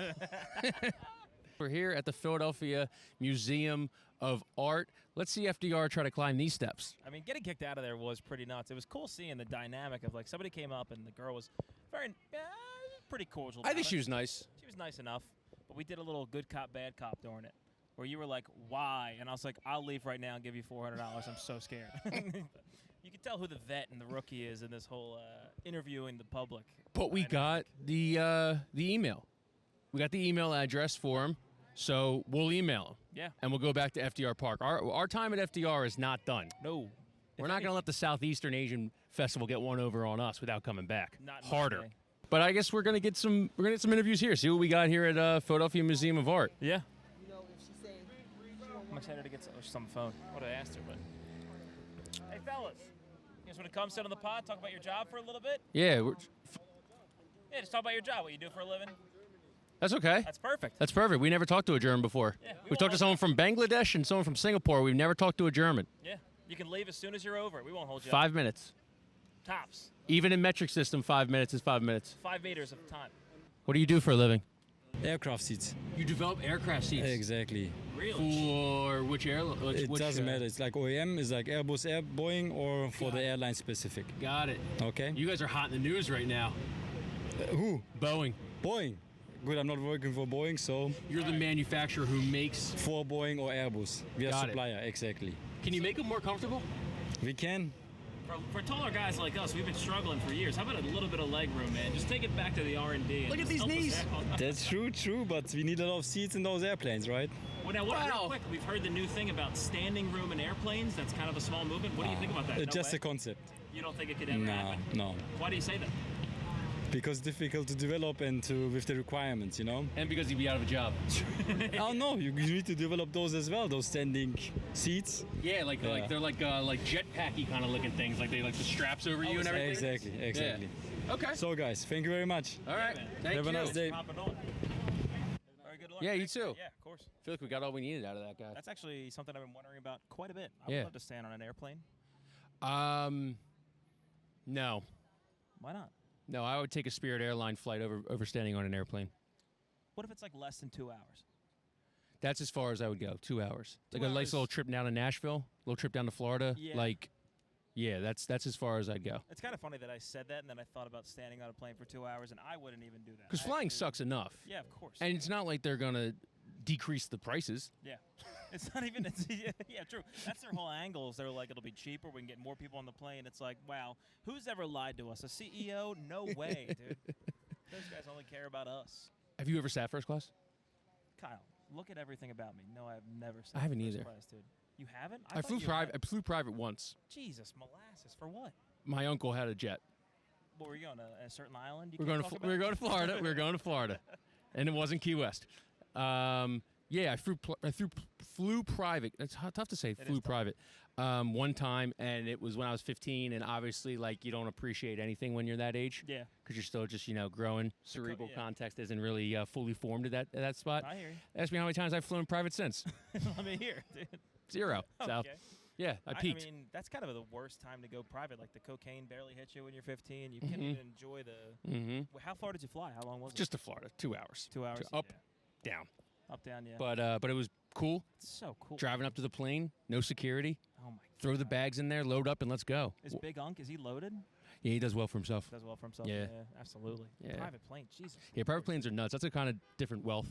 Speaker 1: We're here at the Philadelphia Museum of Art. Let's see FDR try to climb these steps.
Speaker 2: I mean, getting kicked out of there was pretty nuts. It was cool seeing the dynamic of like somebody came up and the girl was pretty cordial.
Speaker 1: I think she was nice.
Speaker 2: She was nice enough, but we did a little good cop, bad cop during it, where you were like, "Why?" And I was like, "I'll leave right now and give you $400. I'm so scared." You can tell who the vet and the rookie is in this whole interviewing the public.
Speaker 1: But we got the email. We got the email address for him. So we'll email him.
Speaker 2: Yeah.
Speaker 1: And we'll go back to FDR Park. Our time at FDR is not done.
Speaker 2: No.
Speaker 1: We're not going to let the Southeastern Asian Festival get one over on us without coming back.
Speaker 2: Not
Speaker 1: harder. But I guess we're going to get some interviews here. See what we got here at Philadelphia Museum of Art.
Speaker 2: Yeah. I'm excited to get some on the phone. What I asked her, but hey fellas, you guys want to come sit on the pod, talk about your job for a little bit?
Speaker 1: Yeah.
Speaker 2: Yeah, just talk about your job, what you do for a living.
Speaker 1: That's okay.
Speaker 2: That's perfect.
Speaker 1: That's perfect. We never talked to a German before.
Speaker 2: Yeah,
Speaker 1: We've talked to someone from Bangladesh and someone from Singapore. We've never talked to a German.
Speaker 2: Yeah, you can leave as soon as you're over. We won't hold you
Speaker 1: 5 minutes.
Speaker 2: Tops.
Speaker 1: Even in metric system, 5 minutes is 5 minutes.
Speaker 2: 5 meters of time.
Speaker 1: What do you do for a living?
Speaker 6: Aircraft seats.
Speaker 1: You develop aircraft seats.
Speaker 6: Exactly.
Speaker 2: Really?
Speaker 1: For which airline?
Speaker 6: It doesn't matter. It's like OEM, it's like Airbus, Boeing, or for the airline specific.
Speaker 1: Got it.
Speaker 6: Okay.
Speaker 1: You guys are hot in the news right now.
Speaker 6: Who?
Speaker 1: Boeing.
Speaker 6: Boeing. Good, I'm not working for Boeing, so.
Speaker 1: You're the manufacturer who makes.
Speaker 6: For Boeing or Airbus. We are
Speaker 1: Got
Speaker 6: supplier, exactly.
Speaker 1: Can you make them more comfortable?
Speaker 6: We can.
Speaker 2: For taller guys like us, we've been struggling for years. How about a little bit of leg room, man? Just take it back to the R&D.
Speaker 1: Look at these knees.
Speaker 6: That's true, but we need a lot of seats in those airplanes, right?
Speaker 2: Well, now, real quick, we've heard the new thing about standing room in airplanes. That's kind of a small movement. What do you think about that?
Speaker 6: It's just a concept.
Speaker 2: You don't think it could ever happen?
Speaker 6: No.
Speaker 2: Why do you say that?
Speaker 6: Because difficult to develop and with the requirements, you know?
Speaker 1: And because you'd be out of a job.
Speaker 6: Oh no, you need to develop those as well, those standing seats.
Speaker 1: Yeah, they're like jetpacky kind of looking things, like they like the straps over you and everything.
Speaker 6: Exactly.
Speaker 1: Yeah. Okay.
Speaker 6: So guys, thank you very much.
Speaker 1: All right. Thank
Speaker 6: Have
Speaker 1: you.
Speaker 6: a nice day.
Speaker 2: Very good luck.
Speaker 1: Yeah, you too.
Speaker 2: Yeah, of course.
Speaker 1: I feel like we got all we needed out of that guy.
Speaker 2: That's actually something I've been wondering about quite a bit. I
Speaker 1: Yeah.
Speaker 2: would love to stand on an airplane.
Speaker 1: No.
Speaker 2: Why not?
Speaker 1: No, I would take a Spirit airline flight over standing on an airplane.
Speaker 2: What if it's like less than 2 hours?
Speaker 1: That's as far as I would go. 2 hours.
Speaker 2: 2
Speaker 1: Like a nice
Speaker 2: hours.
Speaker 1: little trip down to Nashville, little trip down to Florida.
Speaker 2: Yeah.
Speaker 1: Like, yeah, that's as far as I'd go.
Speaker 2: It's kind of funny that I said that and then I thought about standing on a plane for 2 hours, and I wouldn't even do that.
Speaker 1: Because flying sucks enough.
Speaker 2: Yeah, of course.
Speaker 1: And it's not like they're going to decrease the prices.
Speaker 2: Yeah. It's not even, yeah, true. That's their whole angle is they're like, it'll be cheaper, we can get more people on the plane. It's like, wow, who's ever lied to us? A CEO? No way, dude. Those guys only care about us.
Speaker 1: Have you ever sat first class?
Speaker 2: Kyle, look at everything about me. No, I've never sat
Speaker 1: I haven't
Speaker 2: first
Speaker 1: either.
Speaker 2: class, dude. You haven't?
Speaker 1: I flew private. I flew private once.
Speaker 2: Jesus, molasses. For what?
Speaker 1: My uncle had a jet.
Speaker 2: What were you going to a certain island?
Speaker 1: We were going to Florida. We were going to Florida, and it wasn't Key West. Yeah, I flew private. It's tough to say. Flew private one time, and it was when I was 15. And obviously, like, you don't appreciate anything when you're that age.
Speaker 2: Yeah.
Speaker 1: Because you're still just growing. Cerebral context isn't really fully formed at that spot.
Speaker 2: I hear you.
Speaker 1: Ask me how many times I've flown private since.
Speaker 2: Let me hear, dude.
Speaker 1: 0. So,
Speaker 2: Okay.
Speaker 1: yeah, I peaked.
Speaker 2: I mean, that's kind of the worst time to go private. Like, the cocaine barely hits you when you're 15. You can't even enjoy the...
Speaker 1: Mm-hmm.
Speaker 2: Well, how far did you fly? How long was it?
Speaker 1: Just to Florida, 2 hours.
Speaker 2: 2 hours?
Speaker 1: Up, down.
Speaker 2: Up, down, yeah.
Speaker 1: But it was cool.
Speaker 2: It's so cool.
Speaker 1: Driving up to the plane, no security.
Speaker 2: Oh, my
Speaker 1: Throw
Speaker 2: God.
Speaker 1: the bags in there, load up, and let's go.
Speaker 2: Is Big Unk, is he loaded?
Speaker 1: Yeah, he does well for himself.
Speaker 2: Does well for himself.
Speaker 1: Yeah.
Speaker 2: Absolutely.
Speaker 1: Yeah.
Speaker 2: Private plane, Jesus.
Speaker 1: Yeah, private planes are nuts. That's a kind of different wealth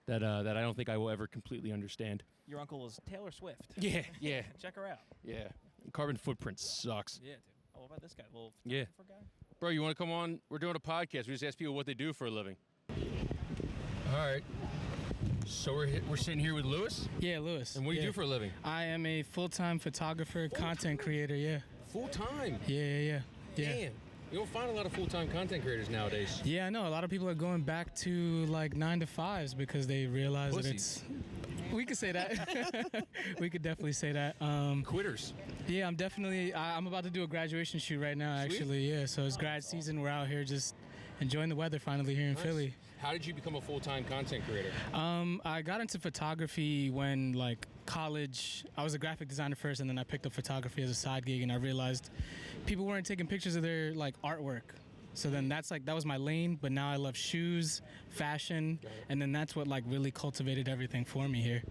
Speaker 1: that I don't think I will ever completely understand.
Speaker 2: Your uncle is Taylor Swift.
Speaker 1: Yeah, yeah,
Speaker 2: Check her out.
Speaker 1: yeah. Carbon footprint sucks.
Speaker 2: Yeah, dude. Oh, what about this guy? Little
Speaker 1: Yeah.
Speaker 2: photographer guy?
Speaker 1: Bro, you want to come on? We're doing a podcast. We just ask people what they do for a living. All right. So we're sitting here with Lewis.
Speaker 7: Yeah, Lewis.
Speaker 1: And what do you do for a living?
Speaker 7: I am a full-time photographer, content creator. Yeah.
Speaker 1: Full time.
Speaker 7: Yeah.
Speaker 1: Damn. You don't find a lot of full-time content creators nowadays.
Speaker 7: Yeah, I know. A lot of people are going back to like 9 to 5s because they realize that it's. We could say that. We could definitely say that.
Speaker 1: Quitters.
Speaker 7: Yeah, I'm about to do a graduation shoot right now,
Speaker 1: Sweet.
Speaker 7: actually. Yeah, so it's grad season. We're out here just enjoying the weather finally here in Philly.
Speaker 1: How did you become a full-time content creator?
Speaker 7: I got into photography when like college. I was a graphic designer first, and then I picked up photography as a side gig, and I realized people weren't taking pictures of their like artwork. So then that was my lane, but now I love shoes, fashion, and then that's what like really cultivated everything for me here.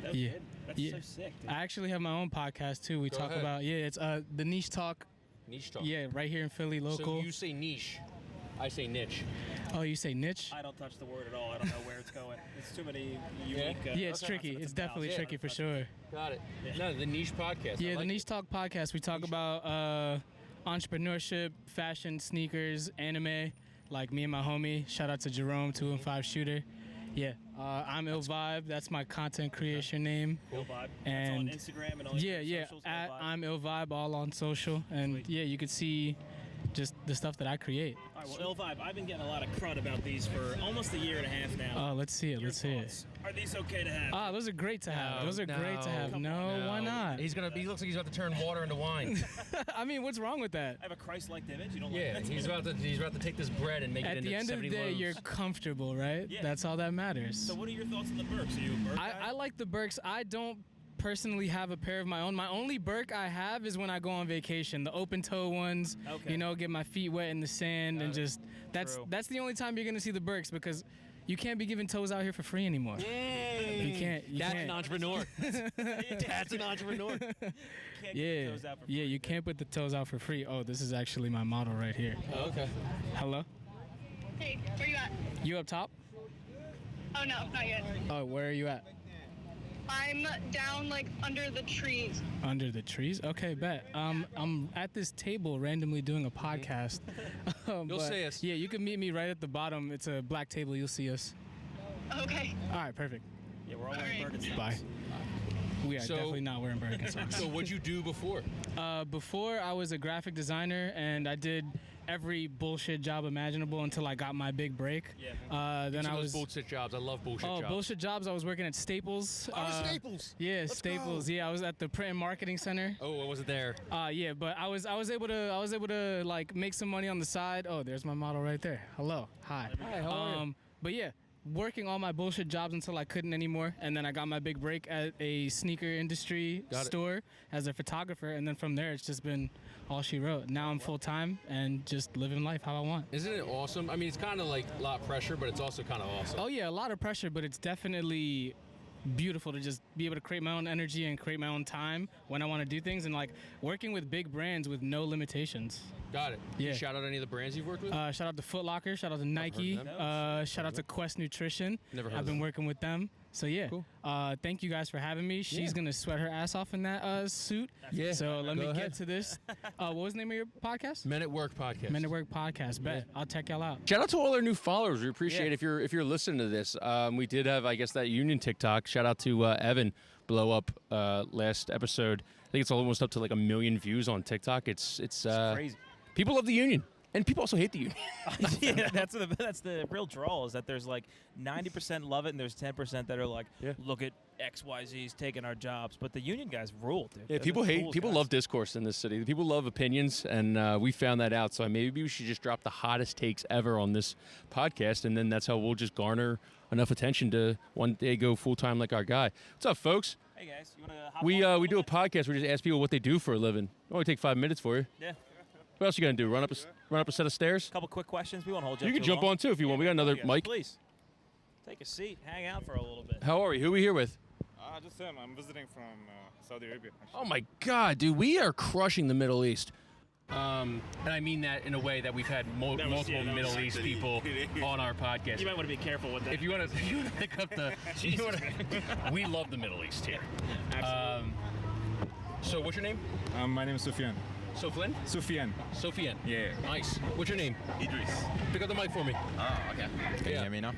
Speaker 2: That's
Speaker 7: Yeah.
Speaker 2: good. That's
Speaker 7: Yeah.
Speaker 2: so sick, dude.
Speaker 7: I actually have my own podcast too. We
Speaker 1: Go
Speaker 7: talk
Speaker 1: ahead.
Speaker 7: about it's the Niche Talk.
Speaker 1: Niche talk.
Speaker 7: Yeah, right here in Philly, local.
Speaker 1: So you say niche. I say niche.
Speaker 7: Oh, you say niche?
Speaker 2: I don't touch the word at all. I don't know where it's going. It's too many unique...
Speaker 7: Yeah, it's
Speaker 2: okay,
Speaker 7: tricky.
Speaker 2: so
Speaker 7: It's
Speaker 2: a
Speaker 7: definitely
Speaker 2: balance.
Speaker 7: tricky for sure.
Speaker 1: Got it.
Speaker 2: Yeah.
Speaker 1: No, the niche podcast.
Speaker 7: Yeah,
Speaker 1: I
Speaker 7: the
Speaker 1: like
Speaker 7: Niche
Speaker 1: it.
Speaker 7: Talk podcast. We talk about entrepreneurship, fashion, sneakers, anime. Like me and my homie. Shout out to Jerome, 2 and 5 shooter. Yeah, I'm Ill Vibe. That's my content creation name.
Speaker 2: Ill Vibe.
Speaker 7: And
Speaker 2: That's on Instagram and all
Speaker 7: Yeah,
Speaker 2: your
Speaker 7: yeah.
Speaker 2: socials, Ill
Speaker 7: At
Speaker 2: Vibe.
Speaker 7: I'm Ill Vibe, all on social. And
Speaker 2: Sweet.
Speaker 7: yeah, you could see just the stuff that I create.
Speaker 2: All right, well, Ill Vibe, I've been getting a lot of crud about these for almost a year and a half now.
Speaker 7: Oh, let's see it.
Speaker 2: Your
Speaker 7: Let's see it.
Speaker 2: thoughts? Are these okay to have?
Speaker 7: Ah, those are great to have. Those are great to have.
Speaker 2: Come
Speaker 7: No,
Speaker 2: on.
Speaker 7: why not?
Speaker 1: He looks like he's about to turn water into wine.
Speaker 7: I mean, what's wrong with that?
Speaker 2: I have a Christ-like image. You don't
Speaker 1: Yeah,
Speaker 2: like that?
Speaker 1: he's about to take this bread and make it
Speaker 7: At
Speaker 1: into
Speaker 7: the end of the
Speaker 1: 70
Speaker 7: day,
Speaker 1: loaves.
Speaker 7: you're comfortable, right?
Speaker 2: Yeah.
Speaker 7: That's all that matters.
Speaker 2: So what are your thoughts on the Birks? Are you a Birk guy?
Speaker 7: I like the Birks. I don't personally have a pair of my own. My only Birk I have is when I go on vacation. The open toe ones,
Speaker 2: Okay.
Speaker 7: get my feet wet in the sand and just
Speaker 2: True.
Speaker 7: that's the only time you're gonna see the Birks because you can't be giving toes out here for free anymore. You can't.
Speaker 1: That's
Speaker 7: can't.
Speaker 1: an entrepreneur. That's an entrepreneur.
Speaker 2: Can't get
Speaker 7: Yeah,
Speaker 2: your toes out for
Speaker 7: yeah,
Speaker 2: free.
Speaker 7: you can't put the toes out for free. Oh, this is actually my model right here.
Speaker 1: Oh, okay.
Speaker 7: Hello?
Speaker 8: Hey, where you at?
Speaker 7: You up top?
Speaker 8: Oh no, not yet.
Speaker 7: Oh, where are you at?
Speaker 8: I'm down like under the trees.
Speaker 7: Under the trees? Okay, bet. I'm at this table randomly doing a podcast.
Speaker 1: You'll see us.
Speaker 7: Yeah, you can meet me right at the bottom. It's a black table. You'll see us.
Speaker 8: Okay.
Speaker 7: All right, perfect.
Speaker 2: Yeah, we're all wearing
Speaker 8: All right.
Speaker 2: Birkenstocks.
Speaker 7: Bye. We are
Speaker 1: So-
Speaker 7: definitely not wearing Birkenstocks.
Speaker 1: So what'd you do before?
Speaker 7: Before, I was a graphic designer, and I did every bullshit job imaginable until I got my big break.
Speaker 2: Yeah.
Speaker 7: Then
Speaker 1: Some
Speaker 7: I
Speaker 1: of
Speaker 7: was...
Speaker 1: those bullshit jobs. I love bullshit jobs.
Speaker 7: bullshit jobs. I was working at Staples.
Speaker 1: Staples.
Speaker 7: Yeah,
Speaker 1: Let's
Speaker 7: Staples.
Speaker 1: go.
Speaker 7: Yeah, I was at the print and marketing center.
Speaker 1: Oh, I wasn't there.
Speaker 7: Yeah, but I was able to like make some money on the side. Oh, there's my model right there. Hello, hi.
Speaker 1: Hi, how are you?
Speaker 7: But yeah, working all my bullshit jobs until I couldn't anymore, and then I got my big break at a sneaker industry store as a photographer, and then from there it's just been all she wrote. Now I'm full time and just living life how I want.
Speaker 1: Isn't it awesome? I mean, it's kind of like a lot of pressure, but it's also kind of awesome.
Speaker 7: Oh yeah, a lot of pressure, but it's definitely beautiful to just be able to create my own energy and create my own time when I want to do things, and like working with big brands with no limitations.
Speaker 1: Got it.
Speaker 7: Yeah.
Speaker 1: Shout out any of the brands you've worked with?
Speaker 7: Shout out to Foot Locker, shout out to Nike, shout out to Quest Nutrition.
Speaker 1: Never heard
Speaker 7: I've been working with them. So yeah,
Speaker 1: cool.
Speaker 7: Thank you guys for having me. She's gonna sweat her ass off in that suit.
Speaker 1: Yeah.
Speaker 7: So let me
Speaker 1: Go
Speaker 7: get
Speaker 1: ahead.
Speaker 7: to this. What was the name of your podcast?
Speaker 1: Men at Work podcast.
Speaker 7: Men at Work podcast. Bet. I'll check y'all out.
Speaker 1: Shout out to all our new followers. We appreciate if you're listening to this. We did have, I guess, that union TikTok. Shout out to Evan, blow up last episode. I think it's almost up to like 1 million views on TikTok. It's
Speaker 2: crazy.
Speaker 1: People love the union, and people also hate the union.
Speaker 2: Yeah, that's the real draw, is that there's like 90% love it and there's 10% that are like, look at XYZ's taking our jobs. But the union guys rule, dude.
Speaker 1: Yeah, people love discourse in this city. People love opinions, and we found that out. So maybe we should just drop the hottest takes ever on this podcast, and then that's how we'll just garner enough attention to one day go full time like our guy. What's up, folks?
Speaker 2: Hey guys, you want to
Speaker 1: We do a podcast where we just ask people what they do for a living. It'll only take 5 minutes for you.
Speaker 2: Yeah.
Speaker 1: What else you gonna do? Run up a set of stairs?
Speaker 2: A couple quick questions. We won't hold you.
Speaker 1: You
Speaker 2: up
Speaker 1: can
Speaker 2: too
Speaker 1: jump
Speaker 2: long.
Speaker 1: on too if you want. We got another mic.
Speaker 2: Please. Take a seat. Hang out for a little bit.
Speaker 1: How are we? Who are we here with?
Speaker 9: Just him. I'm visiting from Saudi Arabia. Actually.
Speaker 1: Oh my God, dude, we are crushing the Middle East. And I mean that in a way that we've had multiple Middle East people on our podcast.
Speaker 2: You might want to be careful with that.
Speaker 1: If you want to pick up the, we love the Middle East here.
Speaker 2: Absolutely.
Speaker 1: So what's your name?
Speaker 9: My name is Sufyan.
Speaker 1: Soflin?
Speaker 9: Sufyan.
Speaker 1: Sofian.
Speaker 9: Yeah.
Speaker 1: Nice. What's your name?
Speaker 10: Idris.
Speaker 1: Pick up the mic for me.
Speaker 10: Oh, okay. Can you hear me now?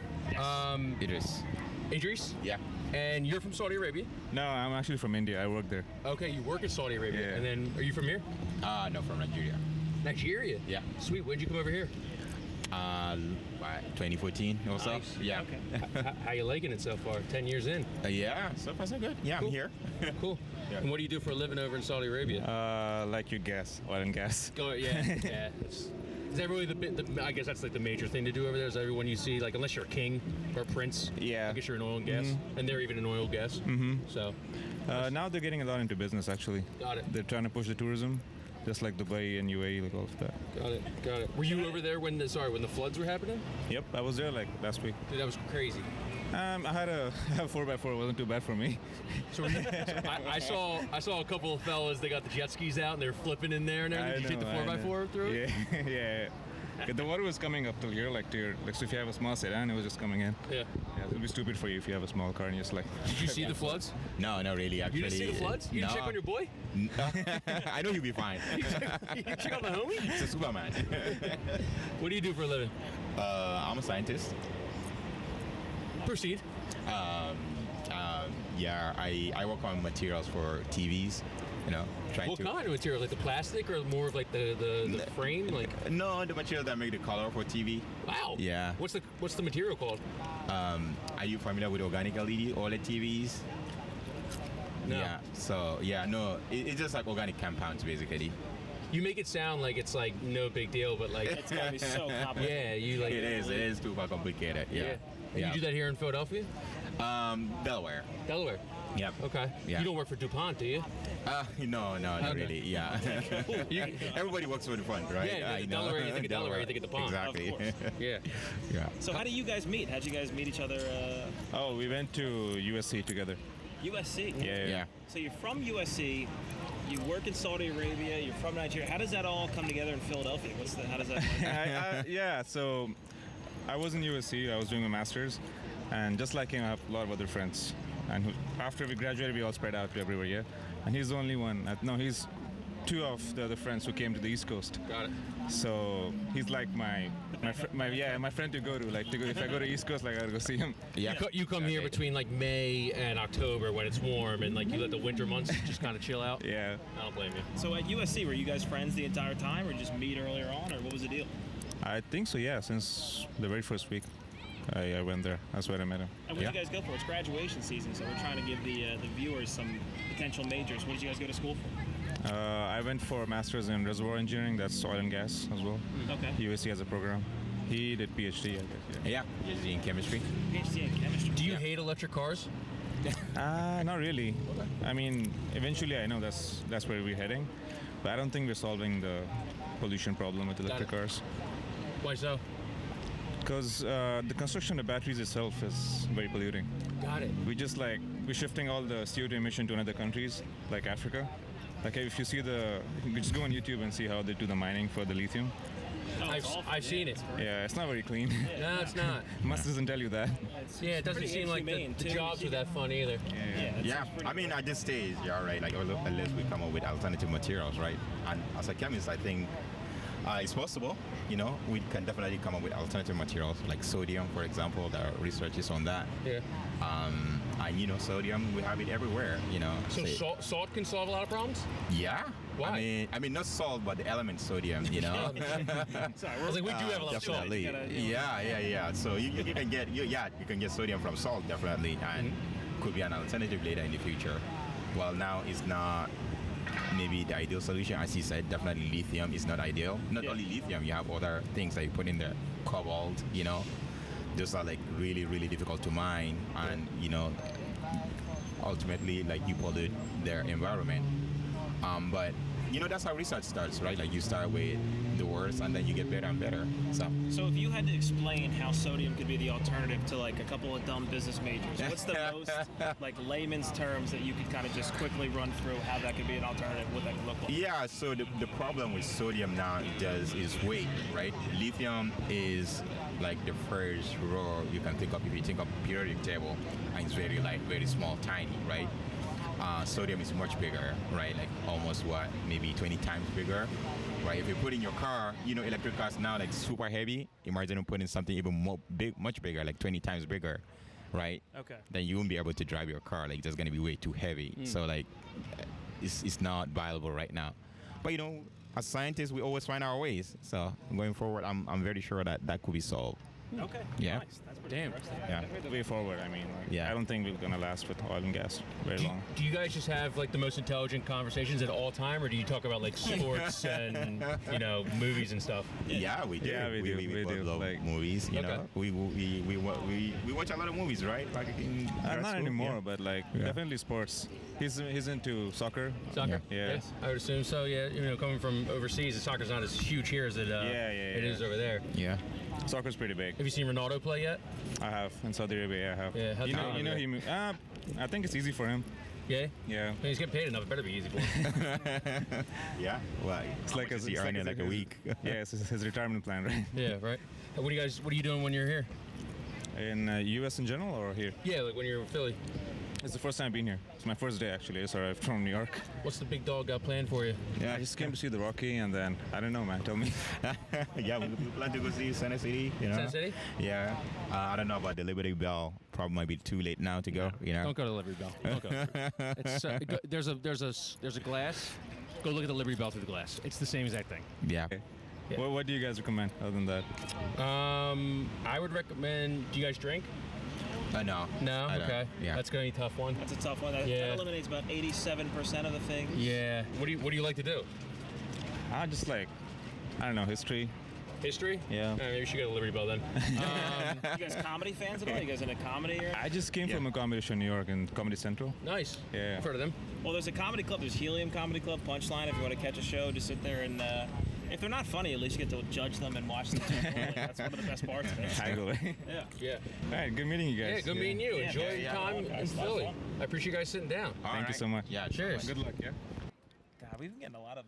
Speaker 10: Idris.
Speaker 1: Idris?
Speaker 10: Yeah.
Speaker 1: And you're from Saudi Arabia?
Speaker 9: No, I'm actually from India. I work there.
Speaker 1: Okay, you work in Saudi Arabia.
Speaker 9: Yeah.
Speaker 1: And then, are you from here?
Speaker 10: No, from Nigeria.
Speaker 1: Nigeria?
Speaker 10: Yeah.
Speaker 1: Sweet. When did you come over here?
Speaker 10: 2014 or so.
Speaker 1: Nice.
Speaker 10: Yeah.
Speaker 1: Okay. How you liking it so far? 10 years in?
Speaker 10: Yeah, so far so good. Yeah,
Speaker 1: Cool.
Speaker 10: I'm here.
Speaker 1: Cool.
Speaker 10: Yeah.
Speaker 1: And what do you do for a living over in Saudi Arabia?
Speaker 9: Like you guess, oil and gas.
Speaker 1: Oh, yeah. Yeah. Is that really I guess that's like the major thing to do over there? Is everyone you see, like, unless you're a king or a prince,
Speaker 9: Yeah.
Speaker 1: I guess you're in oil and gas. And they're even in oil and gas.
Speaker 9: Mm-hmm.
Speaker 1: So,
Speaker 9: Now they're getting a lot into business, actually.
Speaker 1: got it.
Speaker 9: They're trying to push the tourism, just like Dubai and UAE, like all of that.
Speaker 1: Got it. Were you over there when the floods were happening?
Speaker 9: Yep, I was there like last week.
Speaker 1: Dude, that was crazy.
Speaker 9: I had a 4x4. It wasn't too bad for me.
Speaker 1: So, I saw a couple of fellas. They got the jet skis out and they're flipping in there and everything. Did you take the 4x4 through it?
Speaker 9: Yeah, yeah. The water was coming up till here, like to your, like so if you have a small sedan, it was just coming in.
Speaker 1: Yeah.
Speaker 9: Yeah, it would be stupid for you if you have a small car and you're just like.
Speaker 1: Did you see the floods?
Speaker 10: No, not really, actually.
Speaker 1: You didn't see the floods? You didn't check on your boy?
Speaker 10: I know he'll be fine.
Speaker 1: You check on the homie?
Speaker 10: It's a Superman.
Speaker 1: What do you do for a living?
Speaker 10: I'm a scientist.
Speaker 1: Proceed.
Speaker 10: Yeah, I work on materials for TVs. You know,
Speaker 1: What kind of material? Like the plastic or more of like the frame? Like
Speaker 10: No, the material that make the color for TV.
Speaker 1: wow.
Speaker 10: Yeah.
Speaker 1: What's the material called?
Speaker 10: Are you familiar with organic LED OLED TVs?
Speaker 1: No.
Speaker 10: Yeah. So yeah, no, it's just like organic compounds basically.
Speaker 1: You make it sound like it's like no big deal, but like
Speaker 2: It's gotta be so complicated.
Speaker 1: yeah, you like
Speaker 10: It is super complicated. Yeah.
Speaker 1: And you do that here in Philadelphia?
Speaker 10: Delaware.
Speaker 1: Delaware.
Speaker 10: Yep.
Speaker 1: Okay.
Speaker 10: Yeah.
Speaker 1: You don't work for DuPont, do you?
Speaker 10: No, not
Speaker 1: Okay.
Speaker 10: really. Yeah. Everybody works for the front, right?
Speaker 1: Yeah, you think of Delaware, you think of Delaware, you think of DuPont.
Speaker 10: Exactly.
Speaker 2: Of course.
Speaker 1: Yeah.
Speaker 10: Yeah.
Speaker 2: So how do you guys meet? How'd you guys meet each other?
Speaker 9: Oh, we went to USC together.
Speaker 2: USC.
Speaker 10: Yeah.
Speaker 2: So you're from USC. You work in Saudi Arabia. You're from Nigeria. How does that all come together in Philadelphia? How does that work?
Speaker 9: Yeah, so I was in USC. I was doing my master's, and just like him, I have a lot of other friends. And after we graduated, we all spread out to everywhere. Yeah, and he's the only one. No, he's two of the other friends who came to the East Coast.
Speaker 1: Got it.
Speaker 9: So he's like my friend to go to. Like if I go to East Coast, like I gotta go see him.
Speaker 10: Yeah.
Speaker 1: You come here between like May and October when it's warm, and like you let the winter months just kind of chill out.
Speaker 9: Yeah.
Speaker 1: I don't blame you.
Speaker 2: So at USC, were you guys friends the entire time, or just meet earlier on, or what was the deal?
Speaker 9: I think so. Yeah, since the very first week, I went there. That's where I met him.
Speaker 2: And what did you guys go for? It's graduation season, so we're trying to give the viewers some potential majors. What did you guys go to school for?
Speaker 9: I went for a master's in reservoir engineering. That's oil and gas as well.
Speaker 2: Okay.
Speaker 9: USC has a program. He did PhD, I guess.
Speaker 10: Yeah, PhD in chemistry.
Speaker 2: PhD in chemistry.
Speaker 1: Do you hate electric cars?
Speaker 9: Not really. I mean, eventually I know that's where we're heading, but I don't think we're solving the pollution problem with electric cars.
Speaker 1: Why so?
Speaker 9: Because the construction of batteries itself is very polluting.
Speaker 1: Got it.
Speaker 9: We're shifting all the CO2 emission to other countries, like Africa. Like if you see you just go on YouTube and see how they do the mining for the lithium.
Speaker 1: I've seen it.
Speaker 9: Yeah, it's not very clean.
Speaker 1: No, it's not.
Speaker 9: Must doesn't tell you that.
Speaker 1: Yeah, it doesn't seem like the jobs are that fun either.
Speaker 10: Yeah, I mean, at this stage, yeah, right. Like unless we come up with alternative materials, right? And as a chemist, I think it's possible. You know, we can definitely come up with alternative materials like sodium, for example. There are researches on that.
Speaker 1: Yeah.
Speaker 10: And you know, sodium, we have it everywhere. You know.
Speaker 1: So salt can solve a lot of problems?
Speaker 10: Yeah.
Speaker 1: Why?
Speaker 10: I mean, not salt, but the element sodium. You know.
Speaker 1: Sorry, I was like, we do have a lot of salt.
Speaker 10: Definitely. Yeah. So you can get sodium from salt, definitely, and could be an alternative later in the future. Well, now it's not maybe the ideal solution. As you said, definitely lithium is not ideal. Not only lithium, you have other things that you put in there, cobalt. You know, those are like really, really difficult to mine, and you know, ultimately, like you pollute their environment. But you know, that's how research starts, right? Like you start with the worst and then you get better and better.
Speaker 2: So if you had to explain how sodium could be the alternative to like a couple of dumb business majors, what's the most like layman's terms that you could kind of just quickly run through how that could be an alternative, what that could look like?
Speaker 10: Yeah, so the problem with sodium now is weight, right? Lithium is like the first raw you can think of if you think of periodic table, and it's very light, very small, tiny, right? Sodium is much bigger, right? Like almost maybe 20 times bigger, right? If you put in your car, you know, electric cars now like super heavy. Imagine putting something even much bigger, like 20 times bigger, right?
Speaker 2: Okay.
Speaker 10: Then you won't be able to drive your car. Like it's just gonna be way too heavy. So like, it's not viable right now. But you know, as scientists, we always find our ways. So going forward, I'm very sure that could be solved.
Speaker 2: Okay.
Speaker 10: Yeah.
Speaker 2: Nice. That's pretty interesting.
Speaker 9: Yeah. The way forward. I mean, I don't think we're gonna last with oil and gas very long.
Speaker 1: Do you guys just have like the most intelligent conversations at all time, or do you talk about like sports and you know movies and stuff?
Speaker 10: Yeah, we do.
Speaker 9: Yeah, we do.
Speaker 10: Love
Speaker 9: like
Speaker 10: movies. You know, we watch a lot of movies, right? Like in grad
Speaker 9: not
Speaker 10: school,
Speaker 9: anymore, but like definitely sports. He's into soccer.
Speaker 1: Soccer?
Speaker 9: Yeah.
Speaker 1: I would assume so. Yeah, you know, coming from overseas, the soccer's not as huge here as it is over there.
Speaker 10: Yeah.
Speaker 9: Soccer's pretty big.
Speaker 1: Have you seen Ronaldo play yet?
Speaker 9: I have in Saudi Arabia. I have.
Speaker 1: Yeah.
Speaker 9: You know he. I think it's easy for him.
Speaker 1: Yeah.
Speaker 9: Yeah.
Speaker 1: He's getting paid enough. It better be easy for him.
Speaker 10: Yeah. Well,
Speaker 9: it's like
Speaker 10: he earning like a week.
Speaker 9: Yeah, it's his retirement plan, right?
Speaker 1: Yeah. Right. What are you doing when you're here?
Speaker 9: In U.S. in general or here?
Speaker 1: Yeah, like when you're in Philly.
Speaker 9: It's the first time I've been here. It's my first day actually. I just arrived from New York.
Speaker 1: What's the big dog got planned for you?
Speaker 9: Yeah, I just came to see the Rocky, and then I don't know, man. Tell me.
Speaker 10: Yeah, we plan to go see Center City. You know.
Speaker 1: Center City?
Speaker 10: Yeah. I don't know about the Liberty Bell. Probably might be too late now to go. You know.
Speaker 1: Don't go to Liberty Bell. Don't go. It's there's a glass. Go look at the Liberty Bell through the glass. It's the same exact thing.
Speaker 10: Yeah.
Speaker 1: Yeah.
Speaker 9: What do you guys recommend other than that?
Speaker 1: I would recommend. Do you guys drink?
Speaker 10: No.
Speaker 1: No. Okay.
Speaker 10: Yeah.
Speaker 1: That's gonna be a tough one.
Speaker 2: That's a tough one. That eliminates about 87% of the things.
Speaker 1: Yeah. What do you like to do?
Speaker 9: I just like, I don't know, history.
Speaker 1: History?
Speaker 9: Yeah.
Speaker 1: Maybe you should go to Liberty Bell then.
Speaker 2: You guys comedy fans at all? You guys into comedy? Or?
Speaker 9: I just came from a comedy show in New York and Comedy Central.
Speaker 1: Nice.
Speaker 9: Yeah.
Speaker 1: I've heard of them.
Speaker 2: Well, there's a comedy club. There's Helium Comedy Club, Punchline. If you want to catch a show, just sit there and if they're not funny, at least you get to judge them and watch them. That's one of the best parts of it.
Speaker 9: I go.
Speaker 2: Yeah.
Speaker 9: All right, good meeting you guys.
Speaker 1: Yeah, good meeting you. Enjoy your time in Philly. I appreciate you guys sitting down.
Speaker 9: Thank you so much.
Speaker 10: Yeah.
Speaker 1: Cheers.
Speaker 9: Good luck, yeah?
Speaker 2: God, we've been getting a lot of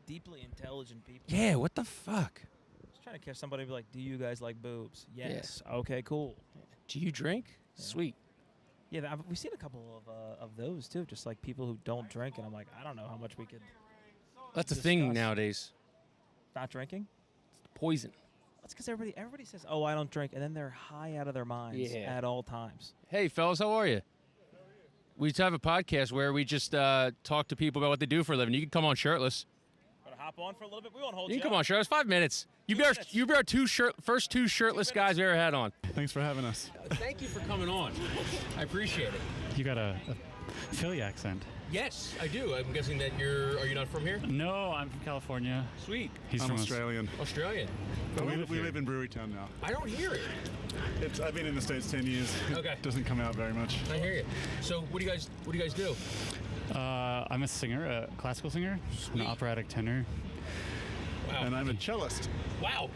Speaker 2: deeply intelligent people.
Speaker 1: Yeah, what the fuck?
Speaker 2: Just trying to catch somebody and be like, do you guys like boobs? Yes. Yeah. Okay, cool.
Speaker 1: Do you drink? Yeah. Sweet.
Speaker 2: Yeah, we've seen a couple of those too, just like people who don't drink, and I'm like, I don't know how much we could.
Speaker 1: That's a thing nowadays.
Speaker 2: Not drinking?
Speaker 1: It's poison.
Speaker 2: That's because everybody says, oh, I don't drink, and then they're high out of their minds at all times.
Speaker 1: Hey, fellas, how are you? We have a podcast where we just talk to people about what they do for a living. You can come on Shirtless.
Speaker 2: Want to hop on for a little bit? We won't hold
Speaker 1: you.
Speaker 2: You
Speaker 1: can come on, Shirtless. 5 minutes. You be our first two shirtless guys we ever had on.
Speaker 11: Thanks for having us.
Speaker 1: Thank you for coming on. I appreciate it.
Speaker 11: You got a Philly accent.
Speaker 1: Yes, I do. I'm guessing that are you not from here?
Speaker 11: No, I'm from California.
Speaker 1: Sweet.
Speaker 11: He's
Speaker 12: I'm
Speaker 11: from
Speaker 12: Australian.
Speaker 1: Australian.
Speaker 12: But we live in Brewerytown now.
Speaker 1: I don't hear it.
Speaker 12: I've been in the States 10 years.
Speaker 1: Okay.
Speaker 12: It doesn't come out very much.
Speaker 1: I hear you. So what do you guys do?
Speaker 11: I'm a singer, a classical singer, an operatic tenor.
Speaker 1: Wow.
Speaker 12: And I'm a cellist.
Speaker 1: Wow.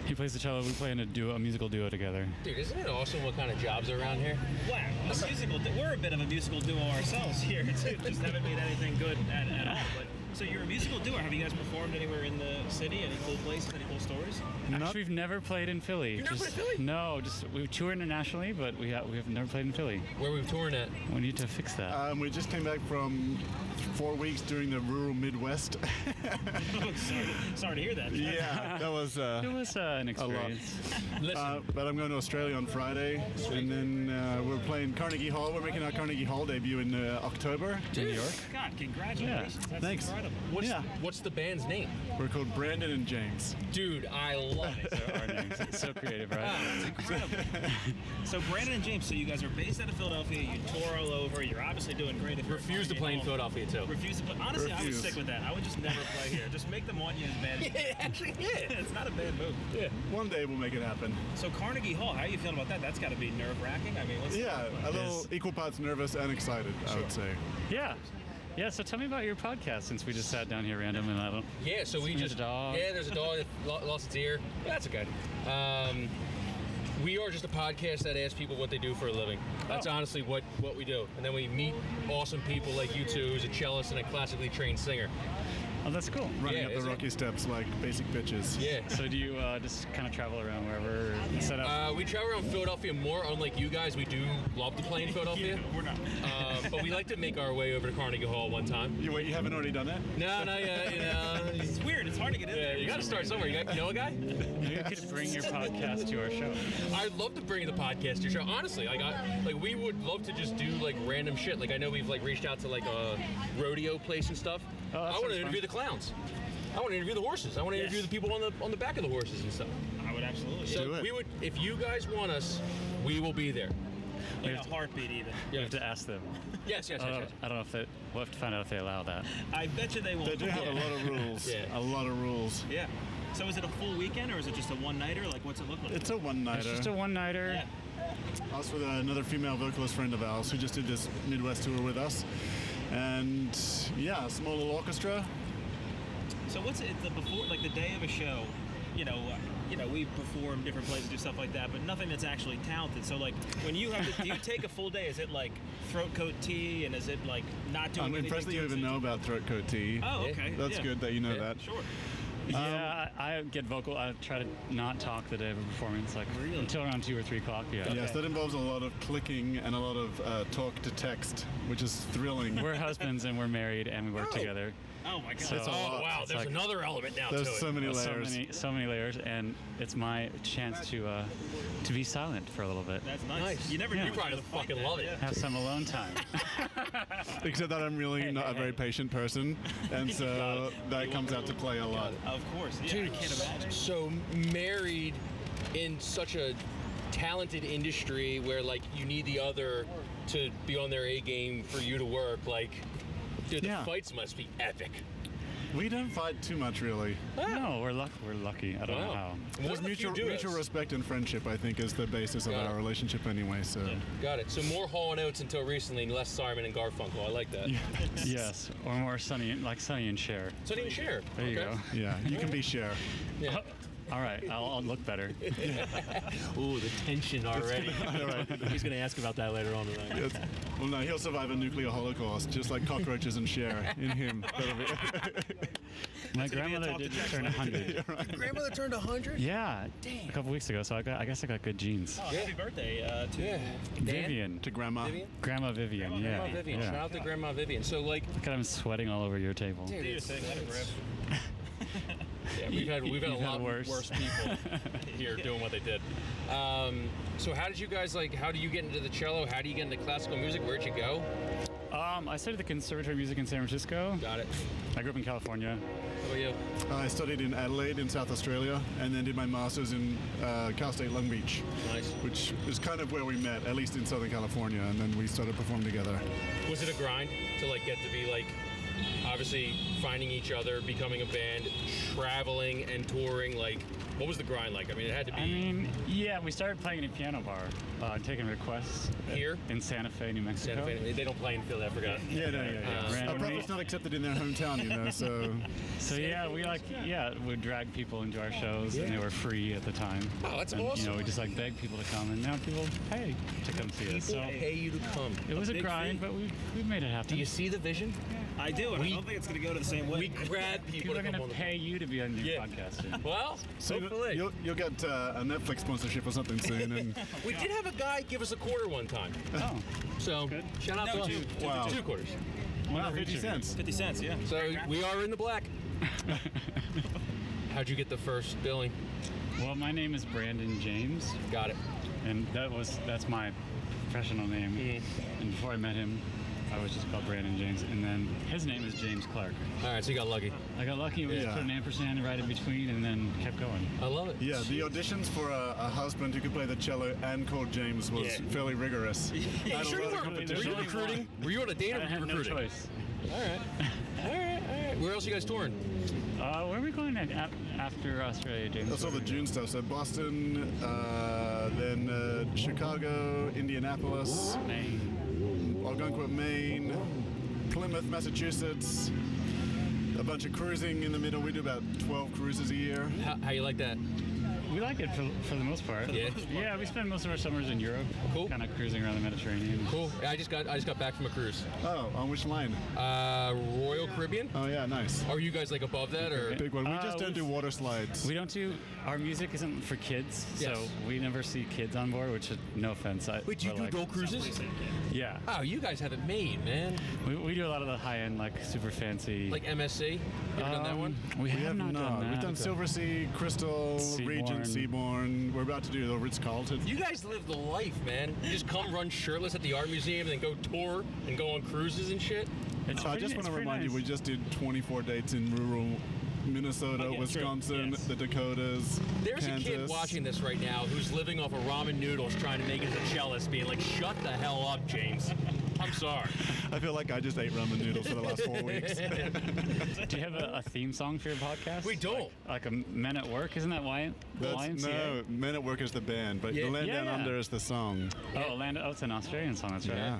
Speaker 11: He plays the cello. We play in a musical duo together.
Speaker 1: Dude, isn't it awesome what kind of jobs are around here?
Speaker 2: Wow, we're a bit of a musical duo ourselves here. Just haven't made anything good at all. But so you're a musical duo. Have you guys performed anywhere in the city? Any cool places? Any cool stories?
Speaker 11: Actually, we've never played in Philly.
Speaker 1: You've never played in Philly?
Speaker 11: No, we tour internationally, but we have never played in Philly.
Speaker 1: Where are we touring at?
Speaker 11: We need to fix that.
Speaker 12: We just came back from 4 weeks during the rural Midwest.
Speaker 2: Sorry to hear that.
Speaker 12: Yeah, that was.
Speaker 11: It was an experience.
Speaker 12: But I'm going to Australia on Friday, and then we're playing Carnegie Hall. We're making our Carnegie Hall debut in October.
Speaker 11: In New York.
Speaker 2: God, congratulations!
Speaker 12: Yeah.
Speaker 2: That's
Speaker 12: Thanks.
Speaker 2: incredible.
Speaker 1: What's the band's name?
Speaker 12: We're called Brandon and James.
Speaker 1: Dude, I love it.
Speaker 11: So our names. It's so creative, right?
Speaker 2: That's incredible. So Brandon and James, so you guys are based out of Philadelphia. You tour all over. You're obviously doing great. If
Speaker 1: Refuse to play in Philadelphia too.
Speaker 2: Refuse to play. Honestly, I would stick with that. I would just never play here. Just make them want you as bad. It's not a bad move.
Speaker 1: Yeah.
Speaker 12: One day we'll make it happen.
Speaker 2: So Carnegie Hall, how are you feeling about that? That's got to be nerve-wracking. I mean,
Speaker 12: a little equal parts nervous and excited, I would say.
Speaker 11: Yeah. Yeah, so tell me about your podcast since we just sat down here random and I don't...
Speaker 1: Yeah, so we just...
Speaker 11: a dog.
Speaker 1: Yeah, there's a dog that lost its ear. That's okay. We are just a podcast that asks people what they do for a living. That's honestly what we do. And then we meet awesome people like you two, who's a cellist and a classically trained singer.
Speaker 11: Oh, that's cool.
Speaker 12: Running up the rocky steps like basic bitches.
Speaker 1: Yeah.
Speaker 11: So do you just kind of travel around wherever you set up?
Speaker 1: We travel around Philadelphia more. Unlike you guys, we do love to play in Philadelphia.
Speaker 2: We're not.
Speaker 1: But we like to make our way over to Carnegie Hall one time.
Speaker 12: You haven't already done that?
Speaker 1: No, not yet.
Speaker 2: It's weird. It's hard to get in there.
Speaker 1: You got to start somewhere. You know a guy?
Speaker 11: You could bring your podcast to our show.
Speaker 1: I'd love to bring the podcast to your show. Honestly, we would love to just do like random shit. Like I know we've reached out to like a rodeo place and stuff.
Speaker 11: Oh,
Speaker 1: I want to interview the clowns. I want to interview the horses. I want to interview the people on the back of the horses and stuff.
Speaker 2: I would absolutely.
Speaker 1: So we would, if you guys want us, we will be there.
Speaker 2: Like a heartbeat, even.
Speaker 11: You have to ask them.
Speaker 1: Yes.
Speaker 11: I don't know if we'll have to find out if they allow that.
Speaker 2: I bet you they will.
Speaker 12: They do have a lot of rules. A lot of rules.
Speaker 2: Yeah. So is it a full weekend or is it just a one-nighter? Like, what's it look like?
Speaker 12: It's a one-nighter.
Speaker 11: It's just a one-nighter.
Speaker 2: Yeah.
Speaker 12: Us with another female vocalist friend of ours who just did this Midwest tour with us. And yeah, a small little orchestra.
Speaker 2: So what's it before, like the day of a show? We perform different places, do stuff like that, but nothing that's actually talented. So like, when you have to, do you take a full day? Is it like throat coat tea, and is it like not doing anything?
Speaker 12: I'm impressed that you even know about throat coat tea.
Speaker 2: Oh, okay.
Speaker 12: That's good that you know that.
Speaker 2: Sure.
Speaker 11: Yeah, I get vocal. I try to not talk the day of a performance, like until around 2 or 3 o'clock. Yeah.
Speaker 12: Yes, that involves a lot of clicking and a lot of talk to text, which is thrilling.
Speaker 11: We're husbands and we're married and we work together.
Speaker 2: Oh my God!
Speaker 11: So,
Speaker 1: wow! There's another element now to it.
Speaker 12: There's so many layers.
Speaker 11: So many layers, and it's my chance to be silent for a little bit.
Speaker 2: That's nice. You never. You
Speaker 1: probably fucking love it.
Speaker 11: Have some alone time.
Speaker 12: Except that I'm really not a very patient person, and so that comes out to play a lot.
Speaker 2: Of course. Yeah,
Speaker 1: Dude,
Speaker 2: I can't imagine.
Speaker 1: So married in such a talented industry where like you need the other to be on their A game for you to work. Like, dude, the fights must be epic.
Speaker 12: We don't fight too much, really.
Speaker 11: No, we're lucky. I don't know how.
Speaker 12: Just mutual respect and friendship, I think, is the basis of our relationship anyway. So
Speaker 1: Got it. So more Hall & Oates until recently, and less Simon and Garfunkel. I like that.
Speaker 11: Yes, or more Sonny and Cher.
Speaker 1: Sonny and Cher.
Speaker 11: There you go.
Speaker 12: Yeah, you can be Cher.
Speaker 1: Yeah.
Speaker 11: All right, I'll look better.
Speaker 1: Ooh, the tension already.
Speaker 12: Right.
Speaker 1: He's going to ask about that later on tonight.
Speaker 12: Yes. Well, no, he'll survive a nuclear holocaust, just like cockroaches and Cher in him.
Speaker 11: My grandmother did turn 100.
Speaker 12: Right.
Speaker 1: Your grandmother turned 100?
Speaker 11: Yeah, a couple weeks ago. So I guess I got good genes.
Speaker 2: Oh, happy birthday to
Speaker 11: Vivian.
Speaker 12: To Grandma.
Speaker 11: Grandma Vivian. Yeah.
Speaker 1: Grandma Vivian.
Speaker 11: Yeah.
Speaker 1: Shout out to Grandma Vivian. So like,
Speaker 11: look at him sweating all over your table.
Speaker 1: Dude,
Speaker 2: do your thing. Let it rip.
Speaker 1: Yeah, we've had a lot worse people here doing what they did. So how did you guys how do you get into the cello? How do you get into classical music? Where'd you go?
Speaker 11: I studied the Conservatory of Music in San Francisco.
Speaker 1: Got it.
Speaker 11: I grew up in California.
Speaker 1: How about you?
Speaker 12: I studied in Adelaide in South Australia, and then did my master's in Cal State Long Beach.
Speaker 1: Nice.
Speaker 12: Which is kind of where we met, at least in Southern California, and then we started performing together.
Speaker 1: Was it a grind to like get to be like, obviously finding each other, becoming a band, traveling and touring? Like, what was the grind like? I mean, it had to be.
Speaker 11: I mean, yeah, we started playing in a piano bar, taking requests.
Speaker 1: Here?
Speaker 11: In Santa Fe, New Mexico.
Speaker 1: Santa Fe. They don't play in Philly, I forgot.
Speaker 12: Yeah. Probably it's not accepted in their hometown, you know, so...
Speaker 11: So yeah, we'd drag people into our shows, and they were free at the time.
Speaker 1: Oh, that's
Speaker 11: and,
Speaker 1: awesome.
Speaker 11: You know, we just like beg people to come, and now people pay to come see us.
Speaker 1: People pay you to come.
Speaker 11: It was a grind, but we made it happen.
Speaker 1: Do you see the vision?
Speaker 2: I do, and I don't think it's going to go to the same way.
Speaker 1: We grab people
Speaker 11: People are
Speaker 1: to come
Speaker 11: going
Speaker 1: on
Speaker 11: to
Speaker 1: the
Speaker 11: pay you to be on your podcast soon.
Speaker 1: Well,
Speaker 12: So
Speaker 1: hopefully.
Speaker 12: you'll get a Netflix sponsorship or something soon. And
Speaker 1: We did have a guy give us a quarter one time.
Speaker 11: Oh,
Speaker 1: So, shout out to us.
Speaker 12: Wow.
Speaker 1: 2 quarters.
Speaker 12: wow, 50 cents.
Speaker 2: 50 cents, yeah.
Speaker 1: So, we are in the black. How'd you get the first billing?
Speaker 11: well, my name is Brandon James,
Speaker 1: Got it.
Speaker 11: and that's my professional name. And before I met him, I was just called Brandon James, and then his name is James Clark.
Speaker 1: All right, so you got lucky.
Speaker 11: I got lucky. We just put an ampersand right in between, and then kept going.
Speaker 1: I love it.
Speaker 12: Yeah, the auditions for a husband who could play the cello and called James was fairly rigorous.
Speaker 1: Yeah, you sure you were? Were you recruiting? Were you on a date or
Speaker 11: I
Speaker 1: were you
Speaker 11: had no
Speaker 1: recruiting?
Speaker 11: choice.
Speaker 1: All right. Where else are you guys touring?
Speaker 11: Where are we going after Australia, James?
Speaker 12: That's all the June stuff. So Boston, then Chicago, Indianapolis,
Speaker 11: Maine.
Speaker 12: Algonquin, Maine, Plymouth, Massachusetts, a bunch of cruising in the middle. We do about 12 cruises a year.
Speaker 1: How you like that?
Speaker 11: We like it for the most part.
Speaker 1: Yeah.
Speaker 11: Yeah, we spend most of our summers in Europe.
Speaker 1: Cool.
Speaker 11: Kind of cruising around the Mediterranean.
Speaker 1: Cool. I just got back from a cruise.
Speaker 12: Oh, on which line?
Speaker 1: Royal Caribbean.
Speaker 12: Oh yeah, nice.
Speaker 1: Are you guys like above that or?
Speaker 12: Big one. We just don't do water slides.
Speaker 11: We don't do. Our music isn't for kids,
Speaker 1: Yes.
Speaker 11: so we never see kids on board. Which is no offense.
Speaker 1: Wait, do you do adult cruises?
Speaker 11: Yeah.
Speaker 1: Oh, you guys have it made, man.
Speaker 11: We do a lot of the high end, like super fancy.
Speaker 1: Like MSC. You ever done that one?
Speaker 11: We have not done that.
Speaker 12: We've done Silversea, Crystal, Regent, Seabourn. We're about to do the Ritz-Carlton.
Speaker 1: You guys live the life, man. You just come run shirtless at the art museum and then go tour and go on cruises and shit.
Speaker 12: I just want to remind you, we just did 24 dates in rural Minnesota, Wisconsin, the Dakotas,
Speaker 1: There's
Speaker 12: Kansas.
Speaker 1: a kid watching this right now who's living off of ramen noodles trying to make it as a cellist, being like, shut the hell up, James. I'm sorry.
Speaker 12: I feel like I just ate ramen noodles for the last 4 weeks.
Speaker 11: Do you have a theme song for your podcast?
Speaker 1: We don't.
Speaker 11: Like a Men at Work? Isn't that YMCA?
Speaker 12: No, Men at Work is the band, but The Land Down Under is the song.
Speaker 11: Oh, it's an Australian song. That's right.
Speaker 12: Yeah.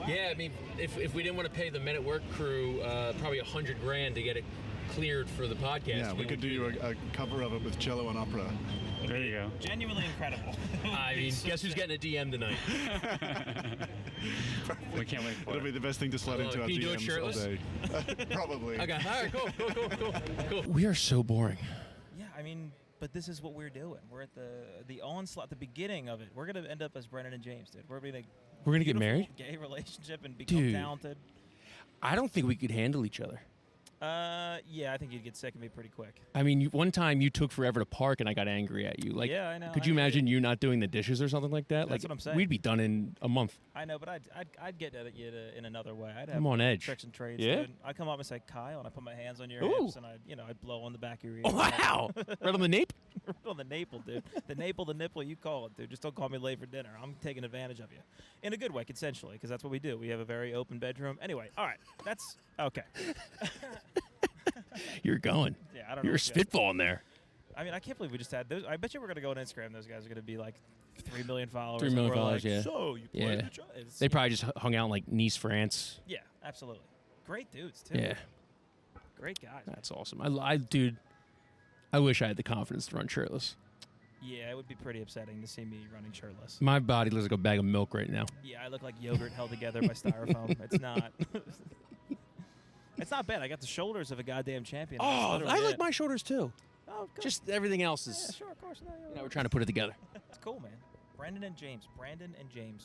Speaker 1: Yeah, I mean, if we didn't want to pay the Men at Work crew probably $100,000 to get it cleared for the podcast.
Speaker 12: Yeah, we could do a cover of it with cello and opera.
Speaker 11: There you go.
Speaker 2: Genuinely incredible.
Speaker 1: I mean, guess who's getting a DM tonight?
Speaker 11: We can't wait for it.
Speaker 12: It'll be the best thing to slide into our
Speaker 1: Can you do it
Speaker 12: DMs
Speaker 1: shirtless?
Speaker 12: all day. Probably.
Speaker 1: Okay, all right, cool. We are so boring.
Speaker 2: Yeah, I mean, but this is what we're doing. We're at the onslaught, the beginning of it. We're gonna end up as Brennan and James, dude. We're
Speaker 1: gonna get married?
Speaker 2: Gay relationship and become
Speaker 1: Dude.
Speaker 2: talented.
Speaker 1: I don't think we could handle each other.
Speaker 2: Yeah, I think you'd get sick of me pretty quick.
Speaker 1: I mean, one time you took forever to park, and I got angry at you. Like,
Speaker 2: Yeah, I know.
Speaker 1: Could you imagine you not doing the dishes or something like that?
Speaker 2: That's
Speaker 1: like,
Speaker 2: what I'm saying.
Speaker 1: We'd be done in a month.
Speaker 2: I know, but I'd get at you in another way. I'd have
Speaker 1: I'm on edge.
Speaker 2: tricks and trades.
Speaker 1: Yeah?
Speaker 2: Dude. I'd come up and say Kyle, and I put my hands on your
Speaker 1: Ooh.
Speaker 2: hips, and I'd blow on the back of your ear.
Speaker 1: Wow! Right on the nape?
Speaker 2: Right on the naple, dude. The nipple, you call it, dude. Just don't call me late for dinner. I'm taking advantage of you. In a good way, consensually, because that's what we do. We have a very open bedroom. Anyway, all right. That's okay.
Speaker 1: You're going.
Speaker 2: Yeah, I don't know.
Speaker 1: You're spitballing there.
Speaker 2: I mean, I can't believe we just had those. I bet you we're going to go on Instagram. Those guys are going to be like 3 million followers.
Speaker 1: 3 million
Speaker 2: and we're
Speaker 1: followers,
Speaker 2: like,
Speaker 1: yeah.
Speaker 2: So, you played the It's,
Speaker 1: They probably just hung out in, like, Nice, France.
Speaker 2: Yeah, absolutely. Great dudes, too.
Speaker 1: Yeah.
Speaker 2: Great guys.
Speaker 1: That's awesome. Dude, I wish I had the confidence to run shirtless.
Speaker 2: Yeah, it would be pretty upsetting to see me running shirtless.
Speaker 1: My body looks like a bag of milk right now.
Speaker 2: Yeah, I look like yogurt held together by styrofoam. It's not. It's not bad. I got the shoulders of a goddamn champion.
Speaker 1: Oh, I like my shoulders too.
Speaker 2: Oh, good.
Speaker 1: Just everything else is.
Speaker 2: Yeah, sure, of course. No,
Speaker 1: You know, we're trying to put it together.
Speaker 2: It's cool, man. Brandon and James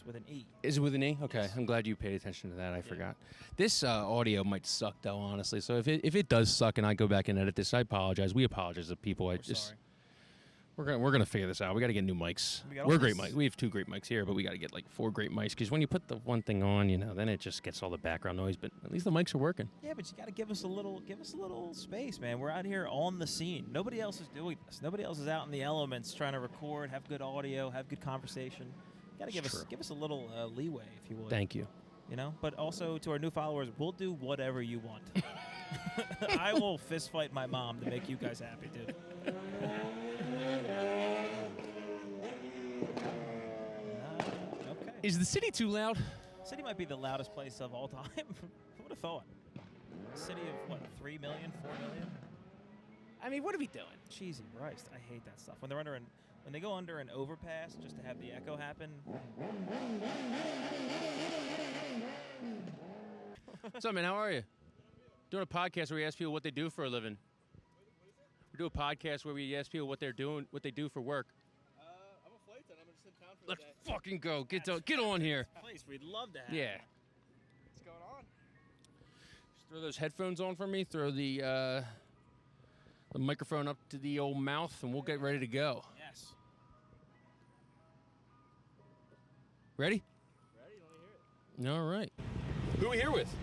Speaker 2: with an E.
Speaker 1: Is it with an E? Okay, I'm glad you paid attention to that. I forgot. This audio might suck though, honestly. So if it does suck and I go back and edit this, I apologize. We apologize to people.
Speaker 2: Sorry.
Speaker 1: We're gonna figure this out. We got to get new mics. We're great mics. We have 2 great mics here, but we got to get like 4 great mics because when you put the one thing on, then it just gets all the background noise. But at least the mics are working.
Speaker 2: Yeah, but you got to give us a little space, man. We're out here on the scene. Nobody else is doing this. Nobody else is out in the elements trying to record, have good audio, have good conversation. You got to give us a little leeway, if you would.
Speaker 1: Thank you.
Speaker 2: But also to our new followers, we'll do whatever you want. I will fist fight my mom to make you guys happy, dude.
Speaker 1: Okay. Is the city too loud?
Speaker 2: City might be the loudest place of all time. Who would have thought? A city of, what, 3 million, 4 million?
Speaker 1: I mean, what are we doing?
Speaker 2: Cheesy Christ. I hate that stuff. When they go under an overpass just to have the echo happen.
Speaker 1: What's up, man? How are you? Doing a podcast where we ask people what they do for a living. We do a podcast where we ask people what they're doing, what they do for work.
Speaker 13: I'm a flight attendant. I'm just in town for
Speaker 1: Let's
Speaker 13: the day.
Speaker 1: fucking go. Get on here.
Speaker 2: Please, we'd love to have
Speaker 1: Yeah.
Speaker 2: you.
Speaker 13: What's going on?
Speaker 1: Just throw those headphones on for me. Throw the microphone up to the old mouth, and we'll get ready to go.
Speaker 2: Yes.
Speaker 1: Ready?
Speaker 13: Ready? Let me hear it.
Speaker 1: All right. Who are we here with?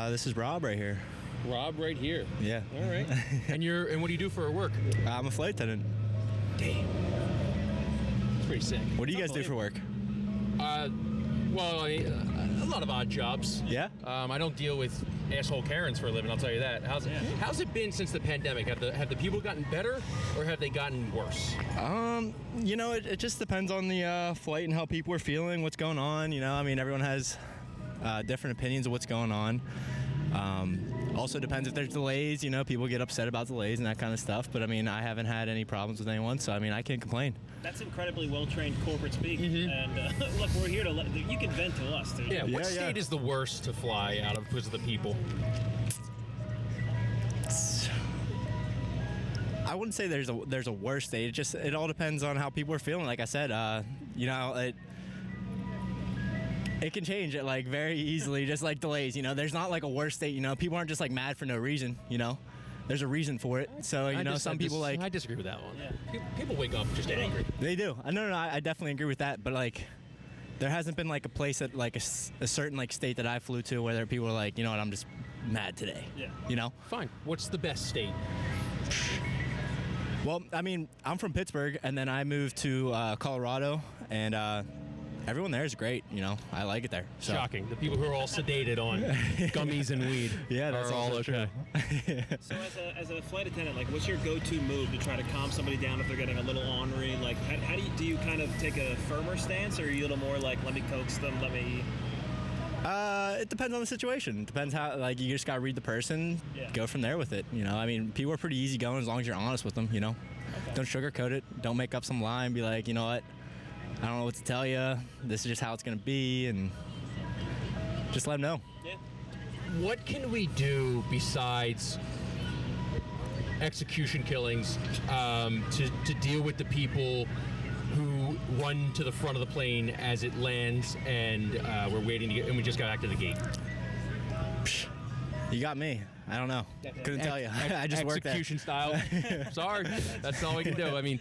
Speaker 14: This is Rob right here.
Speaker 1: Rob right here.
Speaker 14: Yeah.
Speaker 1: All right. And what do you do for work?
Speaker 14: I'm a flight attendant.
Speaker 1: Damn. It's pretty sick.
Speaker 14: What do you guys do for work?
Speaker 1: Well, a lot of odd jobs.
Speaker 14: Yeah?
Speaker 1: I don't deal with asshole Karens for a living, I'll tell you that. How's it been since the pandemic? Have the people gotten better or have they gotten worse?
Speaker 14: It just depends on the flight and how people are feeling, what's going on. Everyone has different opinions of what's going on. Also depends if there's delays. People get upset about delays and that kind of stuff. But, I haven't had any problems with anyone, so, I can't complain.
Speaker 15: That's incredibly well-trained corporate speak. And look, we're here to you can vent to us, dude.
Speaker 1: Yeah, what state is the worst to fly out of because of the people?
Speaker 14: I wouldn't say there's a worst state. It all depends on how people are feeling. Like I said, it can change it very easily, just like delays. There's not like a worst state. People aren't just mad for no reason. There's a reason for it. So some people
Speaker 1: I disagree with that one. Yeah. People wake up just angry.
Speaker 14: They do. No, I definitely agree with that. But there hasn't been a place at a certain state that I flew to where people are like, you know what, I'm just mad today.
Speaker 15: Yeah.
Speaker 1: Fine. What's the best state?
Speaker 14: Well, I'm from Pittsburgh, and then I moved to Colorado, and everyone there is great. I like it there. So.
Speaker 1: Shocking. The people who are all sedated on gummies and weed
Speaker 14: that's
Speaker 1: are all okay.
Speaker 15: So as a flight attendant, what's your go-to move to try to calm somebody down if they're getting a little ornery? How do you kind of take a firmer stance, or are you a little more let me coax them, let me...
Speaker 14: It depends on the situation. It depends how, you just got to read the person, go from there with it. People are pretty easygoing as long as you're honest with them, Okay. Don't sugarcoat it. Don't make up some lie and be like, you know what, I don't know what to tell you. This is just how it's going to be, and just let them know.
Speaker 15: Yeah.
Speaker 1: What can we do besides execution killings to deal with the people who run to the front of the plane as it lands and we're waiting to get, and we just got back to the gate?
Speaker 14: You got me. I don't know. Couldn't tell you. I just worked there.
Speaker 1: Execution style. Sorry, that's all we can do.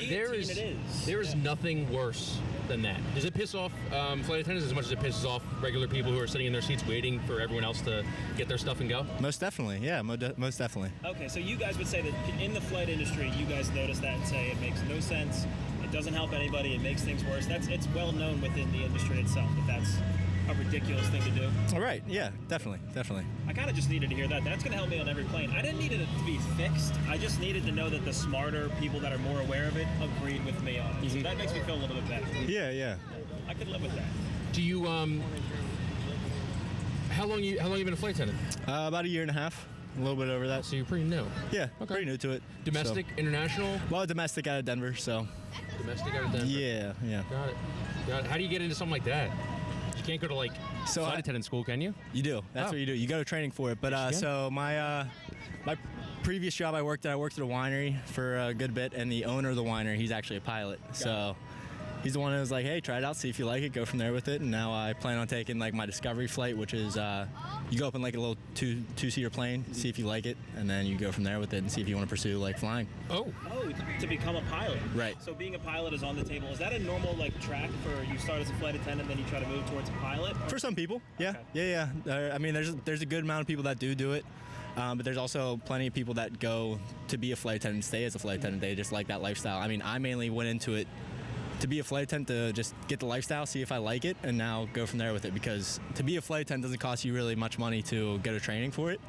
Speaker 1: There is nothing worse than that. Does it piss off flight attendants as much as it pisses off regular people who are sitting in their seats waiting for everyone else to get their stuff and go?
Speaker 14: Most definitely. Yeah, most definitely.
Speaker 15: Okay, so you guys would say that in the flight industry, you guys notice that and say it makes no sense, it doesn't help anybody, it makes things worse. It's well known within the industry itself that that's a ridiculous thing to do.
Speaker 14: All right, yeah, definitely.
Speaker 15: I kind of just needed to hear that. That's going to help me on every plane. I didn't need it to be fixed. I just needed to know that the smarter people that are more aware of it agreed with me on it. So that makes me feel a little bit better.
Speaker 14: Yeah.
Speaker 15: I could live with that.
Speaker 1: Do you how long you been a flight attendant?
Speaker 14: About a year and a half. A little bit over that.
Speaker 1: So you're pretty new.
Speaker 14: Yeah, pretty new to it.
Speaker 1: Domestic, international?
Speaker 14: Well, domestic out of Denver, so.
Speaker 1: Domestic out of Denver.
Speaker 14: Yeah.
Speaker 1: Got it. How do you get into something like that? You can't go to flight attendant school, can you?
Speaker 14: You do. That's what you do. You go to training for it. But so my previous job I worked at a winery for a good bit, and the owner of the winery, he's actually a pilot. So he's the one who was like, hey, try it out, see if you like it, go from there with it. And now I plan on taking like my discovery flight, which is you go up in like a little two-seater plane, see if you like it, and then you go from there with it and see if you want to pursue like flying.
Speaker 15: Oh, to become a pilot.
Speaker 14: Right.
Speaker 15: So being a pilot is on the table. Is that a normal like track for you start as a flight attendant, then you try to move towards a pilot?
Speaker 14: For some people, yeah.
Speaker 15: Okay.
Speaker 14: Yeah. I mean, there's a good amount of people that do it. But there's also plenty of people that go to be a flight attendant, stay as a flight attendant. They just like that lifestyle. I mean, I mainly went into it to be a flight attendant to just get the lifestyle, see if I like it, and now go from there with it. Because to be a flight attendant doesn't cost you really much money to get a training for it.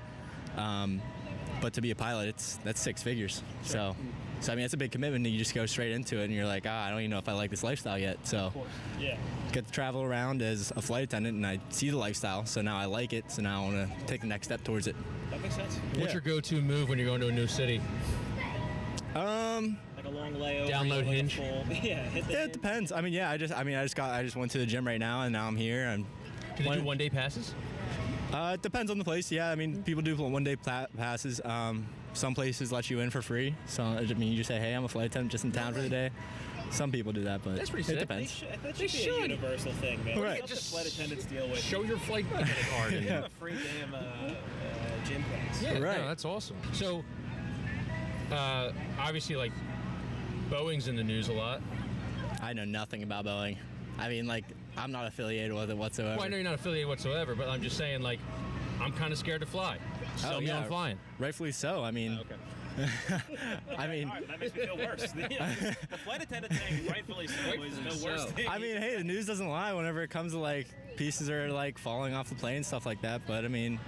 Speaker 14: But to be a pilot, that's 6 figures.
Speaker 15: Sure.
Speaker 14: So I mean, it's a big commitment, and you just go straight into it, and you're like, I don't even know if I like this lifestyle yet. So
Speaker 15: yeah,
Speaker 14: get to travel around as a flight attendant, and I see the lifestyle, so now I like it, so now I want to take the next step towards it.
Speaker 15: That makes sense.
Speaker 1: What's your go-to move when you're going to a new city?
Speaker 15: Like a long layover.
Speaker 1: Download Hinge.
Speaker 14: It depends. I mean, I just went to the gym right now, and now I'm here.
Speaker 1: Do they do one-day passes?
Speaker 14: It depends on the place. Yeah, I mean, people do one-day passes. Some places let you in for free. So I mean, you just say, hey, I'm a flight attendant just in town for the day. Some people do that, but
Speaker 1: that's pretty
Speaker 14: it
Speaker 1: sick.
Speaker 14: depends.
Speaker 15: That should be a universal thing, man.
Speaker 14: Right.
Speaker 15: What just flight attendants deal with.
Speaker 1: Show your flight ticket card.
Speaker 15: Give them a free damn gym class.
Speaker 1: Yeah, right. No, that's awesome. So, obviously, like, Boeing's in the news a lot.
Speaker 14: I know nothing about Boeing. I mean, like, I'm not affiliated with it whatsoever.
Speaker 1: Well, I know you're not affiliated whatsoever, but I'm just saying, like, I'm kind of scared to fly. Sell me on flying.
Speaker 14: Rightfully so. I mean,
Speaker 15: I mean, that makes me feel worse. The flight attendant thing, rightfully so, is the worst thing.
Speaker 14: I mean, hey, the news doesn't lie whenever it comes to like pieces are like falling off the plane, stuff like that. But I mean,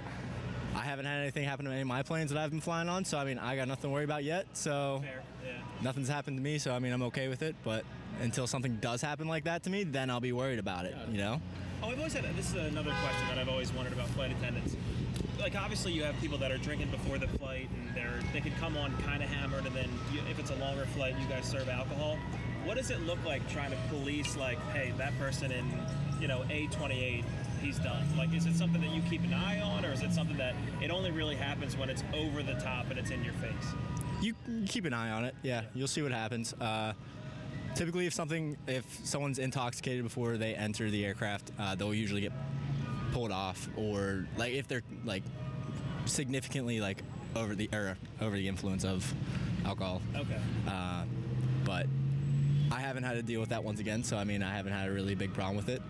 Speaker 14: I haven't had anything happen to any of my planes that I've been flying on, so I mean, I got nothing to worry about yet. So
Speaker 15: Fair. Yeah.
Speaker 14: Nothing's happened to me, so I mean, I'm okay with it. But until something does happen like that to me, then I'll be worried about it. You know?
Speaker 15: Oh, I've always had. This is another question that I've always wondered about flight attendants. Like, obviously, you have people that are drinking before the flight, and they can come on kind of hammered, and then if it's a longer flight, you guys serve alcohol. What does it look like trying to police, like, hey, that person in, A28, he's done? Like, is it something that you keep an eye on, or is it something that it only really happens when it's over the top and it's in your face?
Speaker 14: You keep an eye on it. Yeah, you'll see what happens. Typically, if someone's intoxicated before they enter the aircraft, they'll usually get pulled off, or like if they're like significantly like over the influence of alcohol.
Speaker 15: Okay.
Speaker 14: But I haven't had to deal with that once again, so I mean I haven't had a really big problem with it.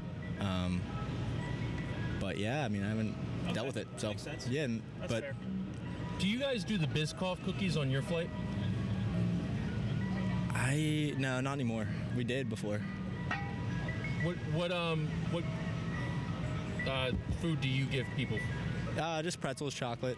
Speaker 14: But yeah, I mean I haven't dealt with it. So
Speaker 15: makes sense.
Speaker 14: Yeah,
Speaker 15: That's
Speaker 14: but
Speaker 15: fair.
Speaker 1: Do you guys do the Biscoff cookies on your flight?
Speaker 14: No, not anymore. We did before.
Speaker 1: What food do you give people?
Speaker 14: Just pretzels, chocolate.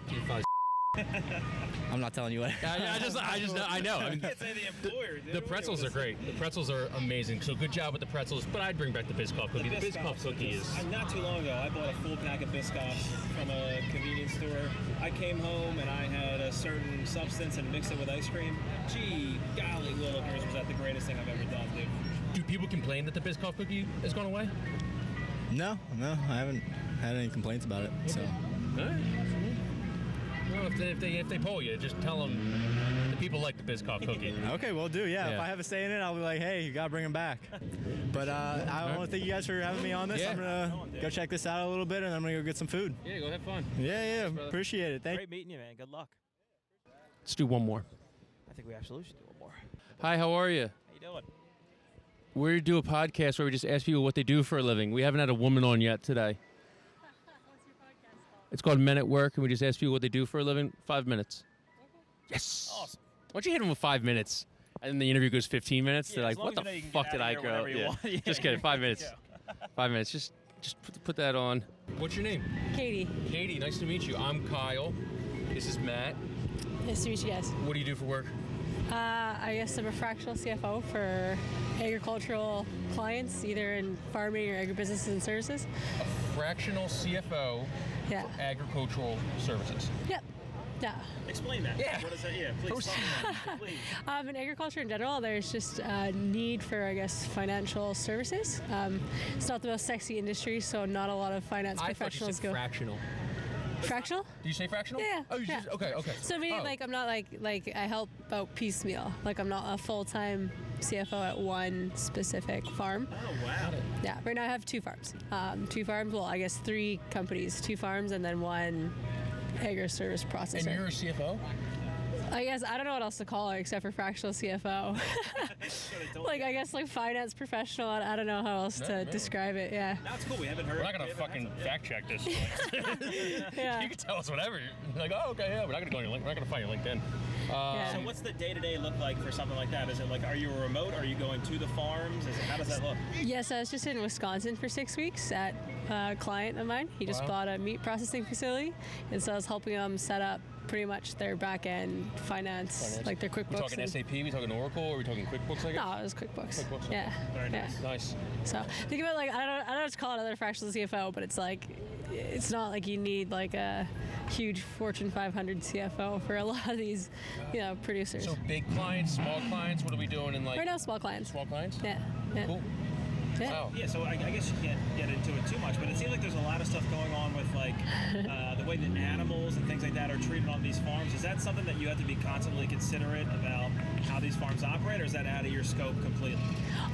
Speaker 14: I'm not telling you what.
Speaker 1: I know. I mean,
Speaker 15: can't say the employer.
Speaker 1: the pretzels are great. The pretzels are amazing. So good job with the pretzels. But I'd bring back the Biscoff cookie. The Biscoff cookie is.
Speaker 15: Not too long ago, I bought a full pack of Biscoffs from a convenience store. I came home and I had a certain substance and mixed it with ice cream. Gee, golly willikers, was that the greatest thing I've ever done, dude.
Speaker 1: Do people complain that the Biscoff cookie has gone away?
Speaker 14: No, I haven't had any complaints about it. So.
Speaker 1: All right. Well, if they poll you, just tell them the people like the Biscoff cookie.
Speaker 14: Okay, we'll do. Yeah, if I have a say in it, I'll be like, hey, you gotta bring them back. But I want to thank you guys for having me on this.
Speaker 1: Yeah.
Speaker 14: I'm gonna go check this out a little bit, and I'm gonna go get some food.
Speaker 1: Yeah, go have fun.
Speaker 14: Yeah,
Speaker 1: Thanks,
Speaker 14: appreciate it.
Speaker 15: Great meeting you, man. Good luck.
Speaker 1: Let's do one more.
Speaker 15: I think we absolutely should do one more.
Speaker 1: Hi, how are you?
Speaker 15: How you doing?
Speaker 1: We do a podcast where we just ask people what they do for a living. We haven't had a woman on yet today. It's called Men at Work, and we just ask people what they do for a living. 5 minutes. Yes.
Speaker 15: Awesome.
Speaker 1: Why don't you hit them with 5 minutes? And then the interview goes 15 minutes.
Speaker 15: Yeah,
Speaker 1: They're like,
Speaker 15: as long
Speaker 1: what
Speaker 15: as you
Speaker 1: the
Speaker 15: know you can
Speaker 1: fuck
Speaker 15: get
Speaker 1: did
Speaker 15: out
Speaker 1: I
Speaker 15: of here
Speaker 1: go?
Speaker 15: whenever you want. Yeah.
Speaker 1: Just kidding. 5 minutes. 5 minutes. Just put that on. What's your name?
Speaker 16: Katie.
Speaker 1: Katie, nice to meet you. I'm Kyle. This is Matt.
Speaker 16: Nice to meet you guys.
Speaker 1: What do you do for work?
Speaker 16: I guess I'm a fractional CFO for agricultural clients, either in farming or agribusiness and services.
Speaker 1: A fractional CFO
Speaker 16: Yeah.
Speaker 1: for agricultural services.
Speaker 16: Yep. Yeah.
Speaker 15: Explain that.
Speaker 1: Yeah.
Speaker 15: What is that? Yeah, please. Please.
Speaker 16: In agriculture in general, there's just a need for, I guess, financial services. It's not the most sexy industry, so not a lot of finance professionals
Speaker 1: I thought you said fractional.
Speaker 16: Fractional?
Speaker 1: Do you say fractional?
Speaker 16: Yeah.
Speaker 1: Oh, you
Speaker 16: yeah.
Speaker 1: okay.
Speaker 16: So meaning like I'm not like I help out piecemeal. Like I'm not a full-time CFO at one specific farm.
Speaker 15: Oh, wow.
Speaker 16: Yeah, right now I have 2 farms. 2 farms, well, I guess 3 companies, 2 farms, and then 1 agri-service processor.
Speaker 1: And you're a CFO?
Speaker 16: I guess I don't know what else to call it except for fractional CFO. Like, I guess like finance professional. I don't know how else to describe it. Yeah.
Speaker 15: That's cool. We haven't heard.
Speaker 1: We're not gonna fucking fact check this.
Speaker 16: Yeah.
Speaker 1: You can tell us whatever. You're like, oh, okay, yeah. We're not gonna go on your link. We're not gonna find your LinkedIn.
Speaker 15: So what's the day-to-day look like for something like that? Is it like, are you remote? Are you going to the farms? How does that look?
Speaker 16: Yes, I was just in Wisconsin for 6 weeks at a client of mine. He just bought a meat processing facility, and so I was helping him set up pretty much their back-end finance, like their QuickBooks.
Speaker 1: We talking SAP? We talking Oracle? Or we talking QuickBooks? I guess?
Speaker 16: No, it was QuickBooks.
Speaker 1: QuickBooks.
Speaker 16: Yeah.
Speaker 1: Very nice.
Speaker 16: Yeah.
Speaker 1: Nice.
Speaker 16: So think about like I don't know what to call it, another fractional CFO, but it's like it's not like you need like a huge Fortune 500 CFO for a lot of these, producers.
Speaker 1: So big clients, small clients. What are we doing in like?
Speaker 16: Right now, small clients.
Speaker 1: Small clients.
Speaker 16: Yeah.
Speaker 1: Cool.
Speaker 16: Yeah.
Speaker 1: Wow.
Speaker 15: Yeah, so I guess you can't get into it too much, but it seems like there's a lot of stuff going on with like the way that animals and things like that are treated on these farms. Is that something that you have to be constantly considerate about how these farms operate, or is that out of your scope completely?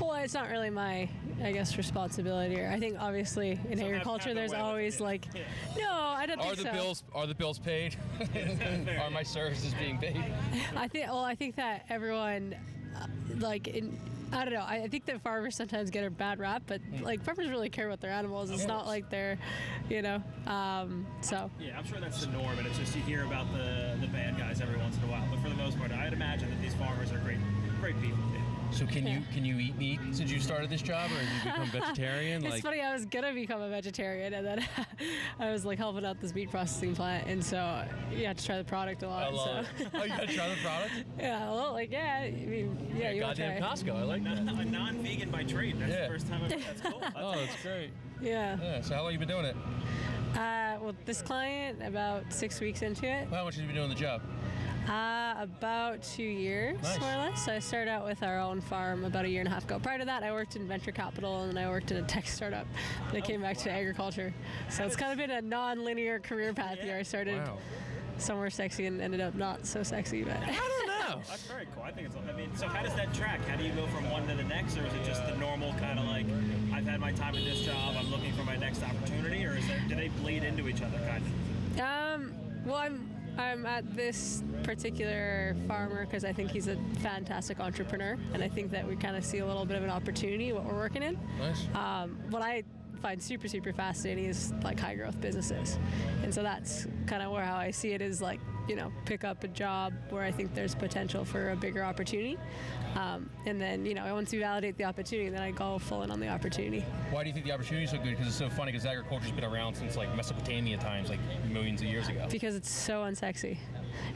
Speaker 16: Well, it's not really my, I guess, responsibility. I think obviously in agriculture, there's always like, no, I don't think so.
Speaker 1: Are the bills paid? Are my services being paid?
Speaker 16: I think that everyone, I don't know. I think that farmers sometimes get a bad rap, but like farmers really care about their animals. It's not like they're, so.
Speaker 15: Yeah, I'm sure that's the norm, and it's just you hear about the bad guys every once in a while. But for the most part, I'd imagine that these farmers are great people. Yeah.
Speaker 1: So can you eat meat since you started this job, or have you become vegetarian?
Speaker 16: It's funny. I was gonna become a vegetarian, and then I was like helping out this meat processing plant, and so you have to try the product a lot.
Speaker 1: I love it. Oh, you gotta try the product?
Speaker 16: Yeah. Well, I mean, yeah. You
Speaker 1: goddamn Costco. I like that.
Speaker 15: A non-vegan by trade. That's the first time I've heard. That's cool.
Speaker 1: That's great.
Speaker 16: Yeah.
Speaker 1: So how long have you been doing it?
Speaker 16: Well, this client about 6 weeks into it.
Speaker 1: How much have you been doing the job?
Speaker 16: About 2 years, more or less. So I started out with our own farm about 1.5 years ago. Prior to that, I worked in venture capital and I worked in a tech startup. But I came back to agriculture. So it's kind of been a non-linear career path here. I started somewhere sexy and ended up not so sexy. But
Speaker 1: I don't know.
Speaker 15: That's very cool. I think so how does that track? How do you go from one to the next, or is it just the normal kind of like, I've had my time at this job, I'm looking for my next opportunity, or do they bleed into each other kind of?
Speaker 16: Well, I'm at this particular farmer because I think he's a fantastic entrepreneur, and I think that we kind of see a little bit of an opportunity what we're working in.
Speaker 1: Nice.
Speaker 16: What I find super fascinating is like high growth businesses, and so that's kind of how I see it is like pick up a job where I think there's potential for a bigger opportunity, and then once you validate the opportunity, then I go full in on the opportunity.
Speaker 1: Why do you think the opportunity is so good? Because it's so funny. Because agriculture's been around since like Mesopotamia times, like millions of years ago.
Speaker 16: Because it's so unsexy.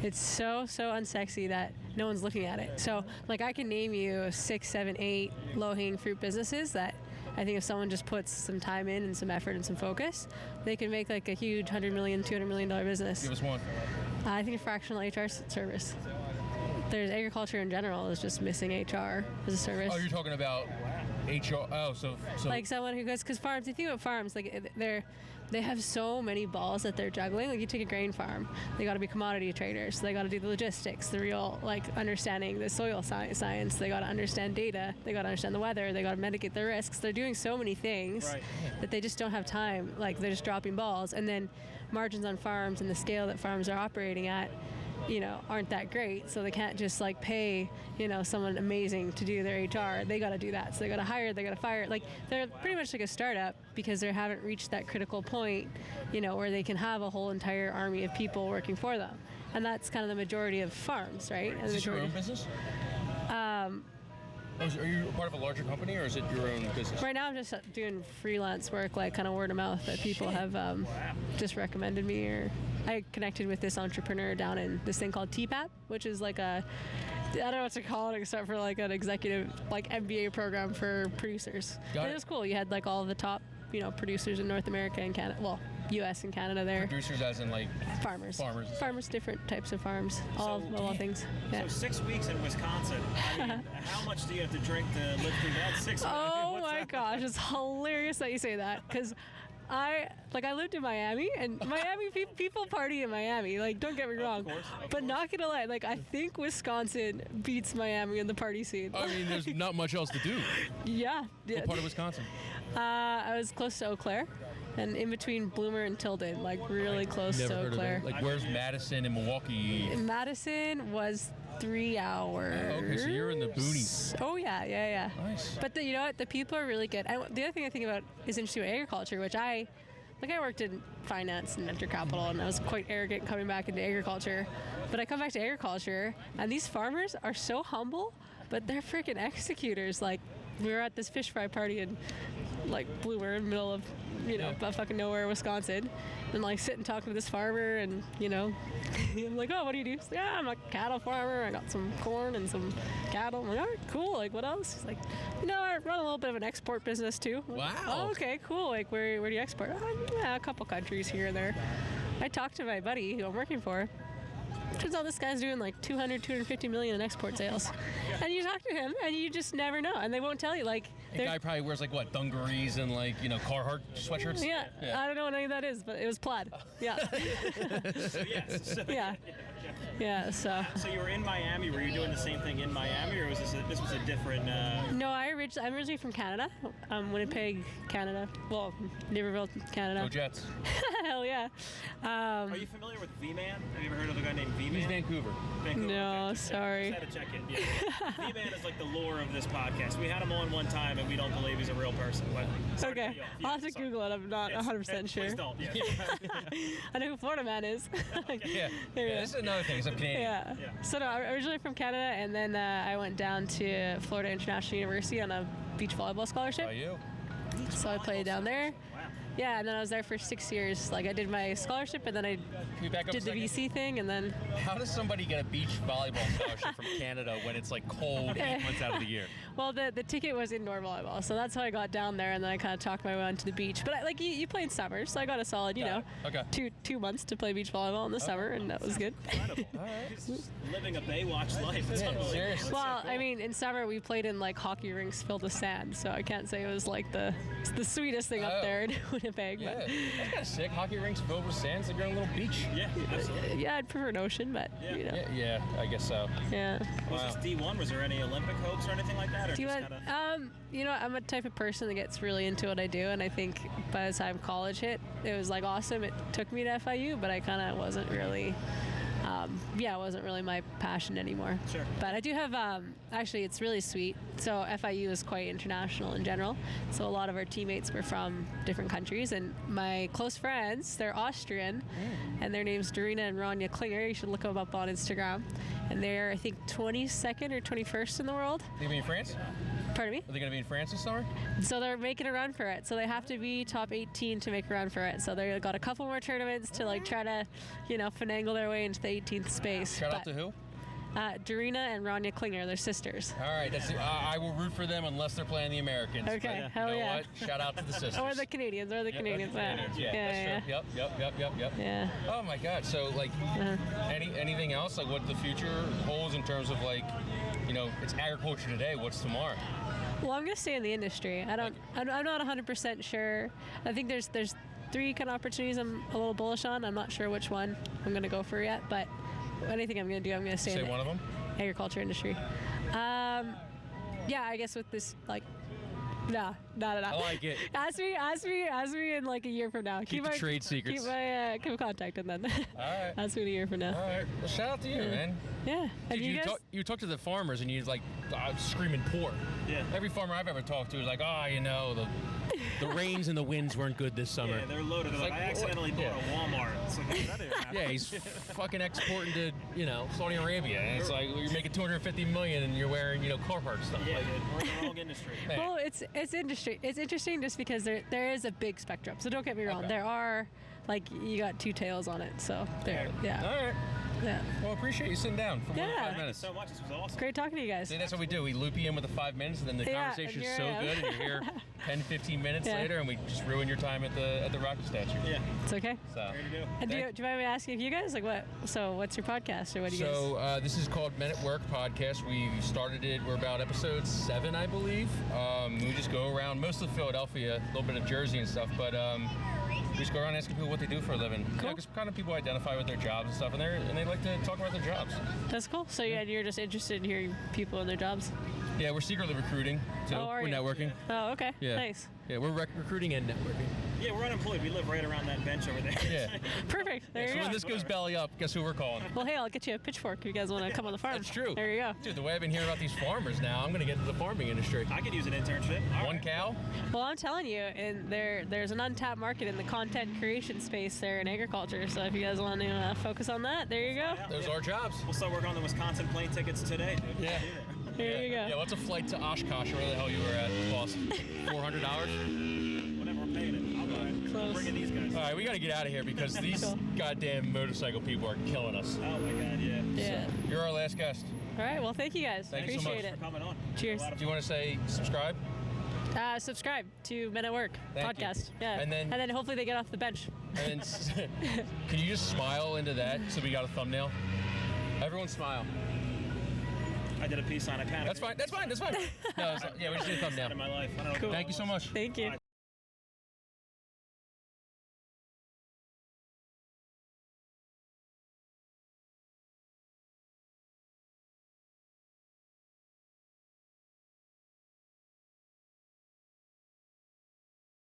Speaker 16: It's so unsexy that no one's looking at it. So like I can name you 6, 7, 8 low-hanging fruit businesses that I think if someone just puts some time in and some effort and some focus, they can make like a huge $100 million, $200 million business.
Speaker 1: Give us one.
Speaker 16: I think a fractional HR service. There's agriculture in general is just missing HR as a service.
Speaker 1: Oh, you're talking about HR. Oh, so
Speaker 16: like someone who goes, because farms. You think about farms, like they have so many balls that they're juggling. Like you take a grain farm, they got to be commodity traders. They got to do the logistics, the real like understanding the soil science. They got to understand data. They got to understand the weather. They got to mitigate the risks. They're doing so many things that they just don't have time. Like they're just dropping balls, and then margins on farms and the scale that farms are operating at, aren't that great. So they can't just like pay, someone amazing to do their HR. They got to do that. So they got to hire, they got to fire. Like they're pretty much like a startup because they haven't reached that critical point, where they can have a whole entire army of people working for them. And that's kind of the majority of farms, right?
Speaker 1: Is this your own business? Are you part of a larger company, or is it your own business?
Speaker 16: Right now I'm just doing freelance work, like kind of word of mouth that people have just recommended me, or I connected with this entrepreneur down in this thing called TPAP, which is like I don't know what to call it except for like an executive like MBA program for producers. And it was cool. You had like all of the top producers in North America and Canada, well, U.S. and Canada there.
Speaker 1: Producers as in like
Speaker 16: farmers, different types of farms, all things. Yeah.
Speaker 15: So 6 weeks in Wisconsin. I mean, how much do you have to drink to live through that 6 weeks?
Speaker 16: Oh my gosh, it's hilarious that you say that, because I lived in Miami, and Miami people party in Miami. Like, don't get me wrong, but not gonna lie, like I think Wisconsin beats Miami in the party scene.
Speaker 1: I mean, there's not much else to do.
Speaker 16: Yeah.
Speaker 1: What part of Wisconsin?
Speaker 16: I was close to Eau Claire, and in between Bloomer and Tilden, like really close
Speaker 1: Never
Speaker 16: to Eau
Speaker 1: heard
Speaker 16: Claire.
Speaker 1: of it. Like, where's Madison and Milwaukee?
Speaker 16: Madison was 3 hours.
Speaker 1: Oh, okay, so you're in the boonies.
Speaker 16: Oh yeah.
Speaker 1: Nice.
Speaker 16: But you know what? The people are really good. And the other thing I think about is interesting about agriculture, which I worked in finance and venture capital, and I was quite arrogant coming back into agriculture. But I come back to agriculture, and these farmers are so humble, but they're freaking executors. Like, we were at this fish fry party in, like, Bloomer, in the middle of, fucking nowhere, Wisconsin, and, like, sitting talking to this farmer, and, I'm like, oh, what do you do? He's like, I'm a cattle farmer. I got some corn and some cattle. I'm like, all right, cool. Like, what else? He's like, I run a little bit of an export business, too. I'm like,
Speaker 1: Wow.
Speaker 16: oh, okay, cool. Like, where do you export? A couple countries here and there. I talked to my buddy who I'm working for. Turns out this guy's doing like 250 million in export sales. And you talk to him and you just never know. And they won't tell you. Like,
Speaker 1: The guy probably wears like what, dungarees and like, Carhartt sweatshirts?
Speaker 16: Yeah, I don't know what any of that is, but it was plaid. Yeah. Yeah, so.
Speaker 15: So you were in Miami. Were you doing the same thing in Miami, or was this was a different?
Speaker 16: No, I'm originally from Canada, Winnipeg, Canada. Well, Niverville, Canada.
Speaker 1: Go Jets.
Speaker 16: Hell yeah.
Speaker 15: Are you familiar with V-Man? Have you ever heard of a guy named V-Man?
Speaker 1: He's Vancouver.
Speaker 16: No,
Speaker 15: okay.
Speaker 16: sorry.
Speaker 15: Just had to check it. Yeah. V-Man is like the lore of this podcast. We had him on one time, and we don't believe he's a real person. But
Speaker 16: Okay, I'll have to Google it. I'm not 100% sure.
Speaker 15: Please don't. Yeah.
Speaker 16: I know who Florida Man is.
Speaker 1: Yeah. This is another thing. I'm Canadian.
Speaker 16: Yeah. So no, I'm originally from Canada, and then I went down to Florida International University on a beach volleyball scholarship.
Speaker 1: Oh, you?
Speaker 16: So I played down there. Yeah, and then I was there for 6 years. Like, I did my scholarship, and then I did the VC thing, and then...
Speaker 1: How does somebody get a beach volleyball scholarship from Canada when it's like cold 8 months out of the year?
Speaker 16: Well, the ticket was indoor volleyball, so that's how I got down there, and then I kind of talked my way onto the beach. But you play in summer, so I got a solid,
Speaker 1: okay.
Speaker 16: two months to play beach volleyball in the summer, and that was good.
Speaker 15: Incredible. All right. Living a Baywatch life. It's unbelievable.
Speaker 1: Seriously.
Speaker 16: Well, I mean, in summer we played in like hockey rinks filled with sand, so I can't say it was like the sweetest thing up there in Winnipeg.
Speaker 1: Yeah,
Speaker 16: But
Speaker 1: that's kind of sick. Hockey rinks filled with sand, so you're on a little beach.
Speaker 15: Yeah, absolutely.
Speaker 16: yeah, I'd prefer an ocean, but
Speaker 1: Yeah, I guess so.
Speaker 16: Yeah.
Speaker 15: Was this D1? Was there any Olympic hopes or anything like that? Or just kinda...
Speaker 16: I'm a type of person that gets really into what I do, and I think by the time college hit, it was like awesome. It took me to FIU, but I kind of wasn't really. It wasn't really my passion anymore.
Speaker 15: Sure.
Speaker 16: But I do have, actually, it's really sweet. So FIU is quite international in general. So a lot of our teammates were from different countries. And my close friends, they're Austrian, and their name's Dorina and Ronja Klinger. You should look them up on Instagram. And they're, I think, 22nd or 21st in the world.
Speaker 1: They gonna be in France?
Speaker 16: Pardon me?
Speaker 1: Are they gonna be in France this summer?
Speaker 16: So they're making a run for it. So they have to be top 18 to make a run for it. So they've got a couple more tournaments to like try to, finagle their way into the 18th space.
Speaker 1: Shout out to who?
Speaker 16: Dorina and Ronja Klinger, they're sisters.
Speaker 1: All right, I will root for them unless they're playing the Americans.
Speaker 16: Okay,
Speaker 1: but
Speaker 16: hell
Speaker 1: you know
Speaker 16: yeah.
Speaker 1: What? Shout out to the sisters.
Speaker 16: Or the Canadians,
Speaker 1: Yeah, that's true. Yep.
Speaker 16: Yeah.
Speaker 1: Oh my God. So like, anything else? Like, what the future holds in terms of like, it's agriculture today. What's tomorrow?
Speaker 16: Well, I'm gonna stay in the industry. I'm not 100% sure. I think there's 3 kind of opportunities I'm a little bullish on. I'm not sure which one I'm gonna go for yet, but anything I'm gonna do, I'm gonna stay in
Speaker 1: one of them?
Speaker 16: Agriculture industry. I guess with this like. No.
Speaker 1: I like it.
Speaker 16: Ask me in like a year from now.
Speaker 1: Keep the trade secrets.
Speaker 16: Keep contact and then.
Speaker 1: All right.
Speaker 16: Ask me in a year from now.
Speaker 1: All right. Well, shout out to you, man.
Speaker 16: Yeah. And
Speaker 1: Dude, you talk to the farmers and you like screaming poor.
Speaker 15: Yeah.
Speaker 1: Every farmer I've ever talked to is like, the rains and the winds weren't good this summer.
Speaker 15: Yeah, they're loaded. Like, I accidentally bought a Walmart. It's like, that didn't happen.
Speaker 1: Yeah, he's fucking exporting to, Saudi Arabia. And it's like, you're making $250 million and you're wearing, Carhartt stuff.
Speaker 15: Yeah, we're in the wrong industry.
Speaker 16: Well, it's industry. It's interesting just because there is a big spectrum. So don't get me wrong.
Speaker 1: Okay.
Speaker 16: There are, like, you got 2 tails on it. So there, yeah.
Speaker 1: All right.
Speaker 16: Yeah.
Speaker 1: Well, appreciate you sitting down for more than 5
Speaker 2: Thank you
Speaker 1: minutes.
Speaker 2: so much. This was awesome.
Speaker 16: Great talking to you guys.
Speaker 1: See, that's what we do. We loop you in with the 5 minutes, and then the
Speaker 16: Yeah,
Speaker 1: conversation's
Speaker 16: and
Speaker 1: so
Speaker 16: here I am.
Speaker 1: good, and you're here 10, 15 minutes
Speaker 16: Yeah.
Speaker 1: later, and we just ruin your time at the rocket statue.
Speaker 2: Yeah.
Speaker 16: It's okay.
Speaker 1: So,
Speaker 16: And do you mind me asking you guys, like, what? So, what's your podcast, or what do you guys?
Speaker 1: So this is called Men at Work podcast. We started it. We're about episode 7, I believe. We just go around mostly Philadelphia, a little bit of Jersey and stuff, but we just go around asking people what they do for a living.
Speaker 16: Cool.
Speaker 1: Because kind of people identify with their jobs and stuff, and they like to talk about their jobs.
Speaker 16: That's cool. So you're just interested in hearing people and their jobs.
Speaker 1: Yeah, we're secretly recruiting too.
Speaker 16: Oh, are
Speaker 1: we're
Speaker 16: you?
Speaker 1: networking.
Speaker 16: Oh, okay.
Speaker 1: Yeah.
Speaker 16: Nice.
Speaker 1: Yeah, we're recruiting and networking.
Speaker 2: Yeah, we're unemployed. We live right around that bench over there.
Speaker 1: Yeah.
Speaker 16: Perfect. There
Speaker 1: So
Speaker 16: you
Speaker 1: when
Speaker 16: go.
Speaker 1: this goes belly up, guess who we're calling?
Speaker 16: Well, hey, I'll get you a pitchfork if you guys want to come on the farm.
Speaker 1: That's true.
Speaker 16: There you go.
Speaker 1: Dude, the way I've been hearing about these farmers now, I'm going to get into the farming industry.
Speaker 2: I could use an internship.
Speaker 1: One cow?
Speaker 16: Well, I'm telling you, and there's an untapped market in the content creation space there in agriculture. So if you guys want to focus on that, there you go.
Speaker 1: Those are jobs.
Speaker 2: We'll start working on the Wisconsin plane tickets today, dude.
Speaker 1: Yeah.
Speaker 16: There you go.
Speaker 1: Yeah, what's a flight to Oshkosh, or where the hell you were at? Cost $400?
Speaker 2: Whatever, we're paying it. I'll buy it. I'm bringing these guys.
Speaker 1: All right, we got to get out of here because these goddamn motorcycle people are killing us.
Speaker 2: Oh my God, yeah.
Speaker 16: Yeah.
Speaker 1: So, you're our last guest.
Speaker 16: All right. Well, thank you guys.
Speaker 1: Thank you so
Speaker 16: Appreciate
Speaker 1: much
Speaker 16: it.
Speaker 2: for coming on.
Speaker 16: Cheers.
Speaker 1: Do you want to say subscribe?
Speaker 16: Subscribe to Men at Work
Speaker 1: Thank you.
Speaker 16: podcast. Yeah.
Speaker 1: And then
Speaker 16: hopefully they get off the bench.
Speaker 1: And then, can you just smile into that so we got a thumbnail? Everyone smile.
Speaker 2: I did a peace on it.
Speaker 1: That's fine. That's fine. That's fine. No, yeah, we just need a thumbnail.
Speaker 2: In my life. I don't know.
Speaker 16: Cool.
Speaker 1: Thank you so much.
Speaker 16: Thank you.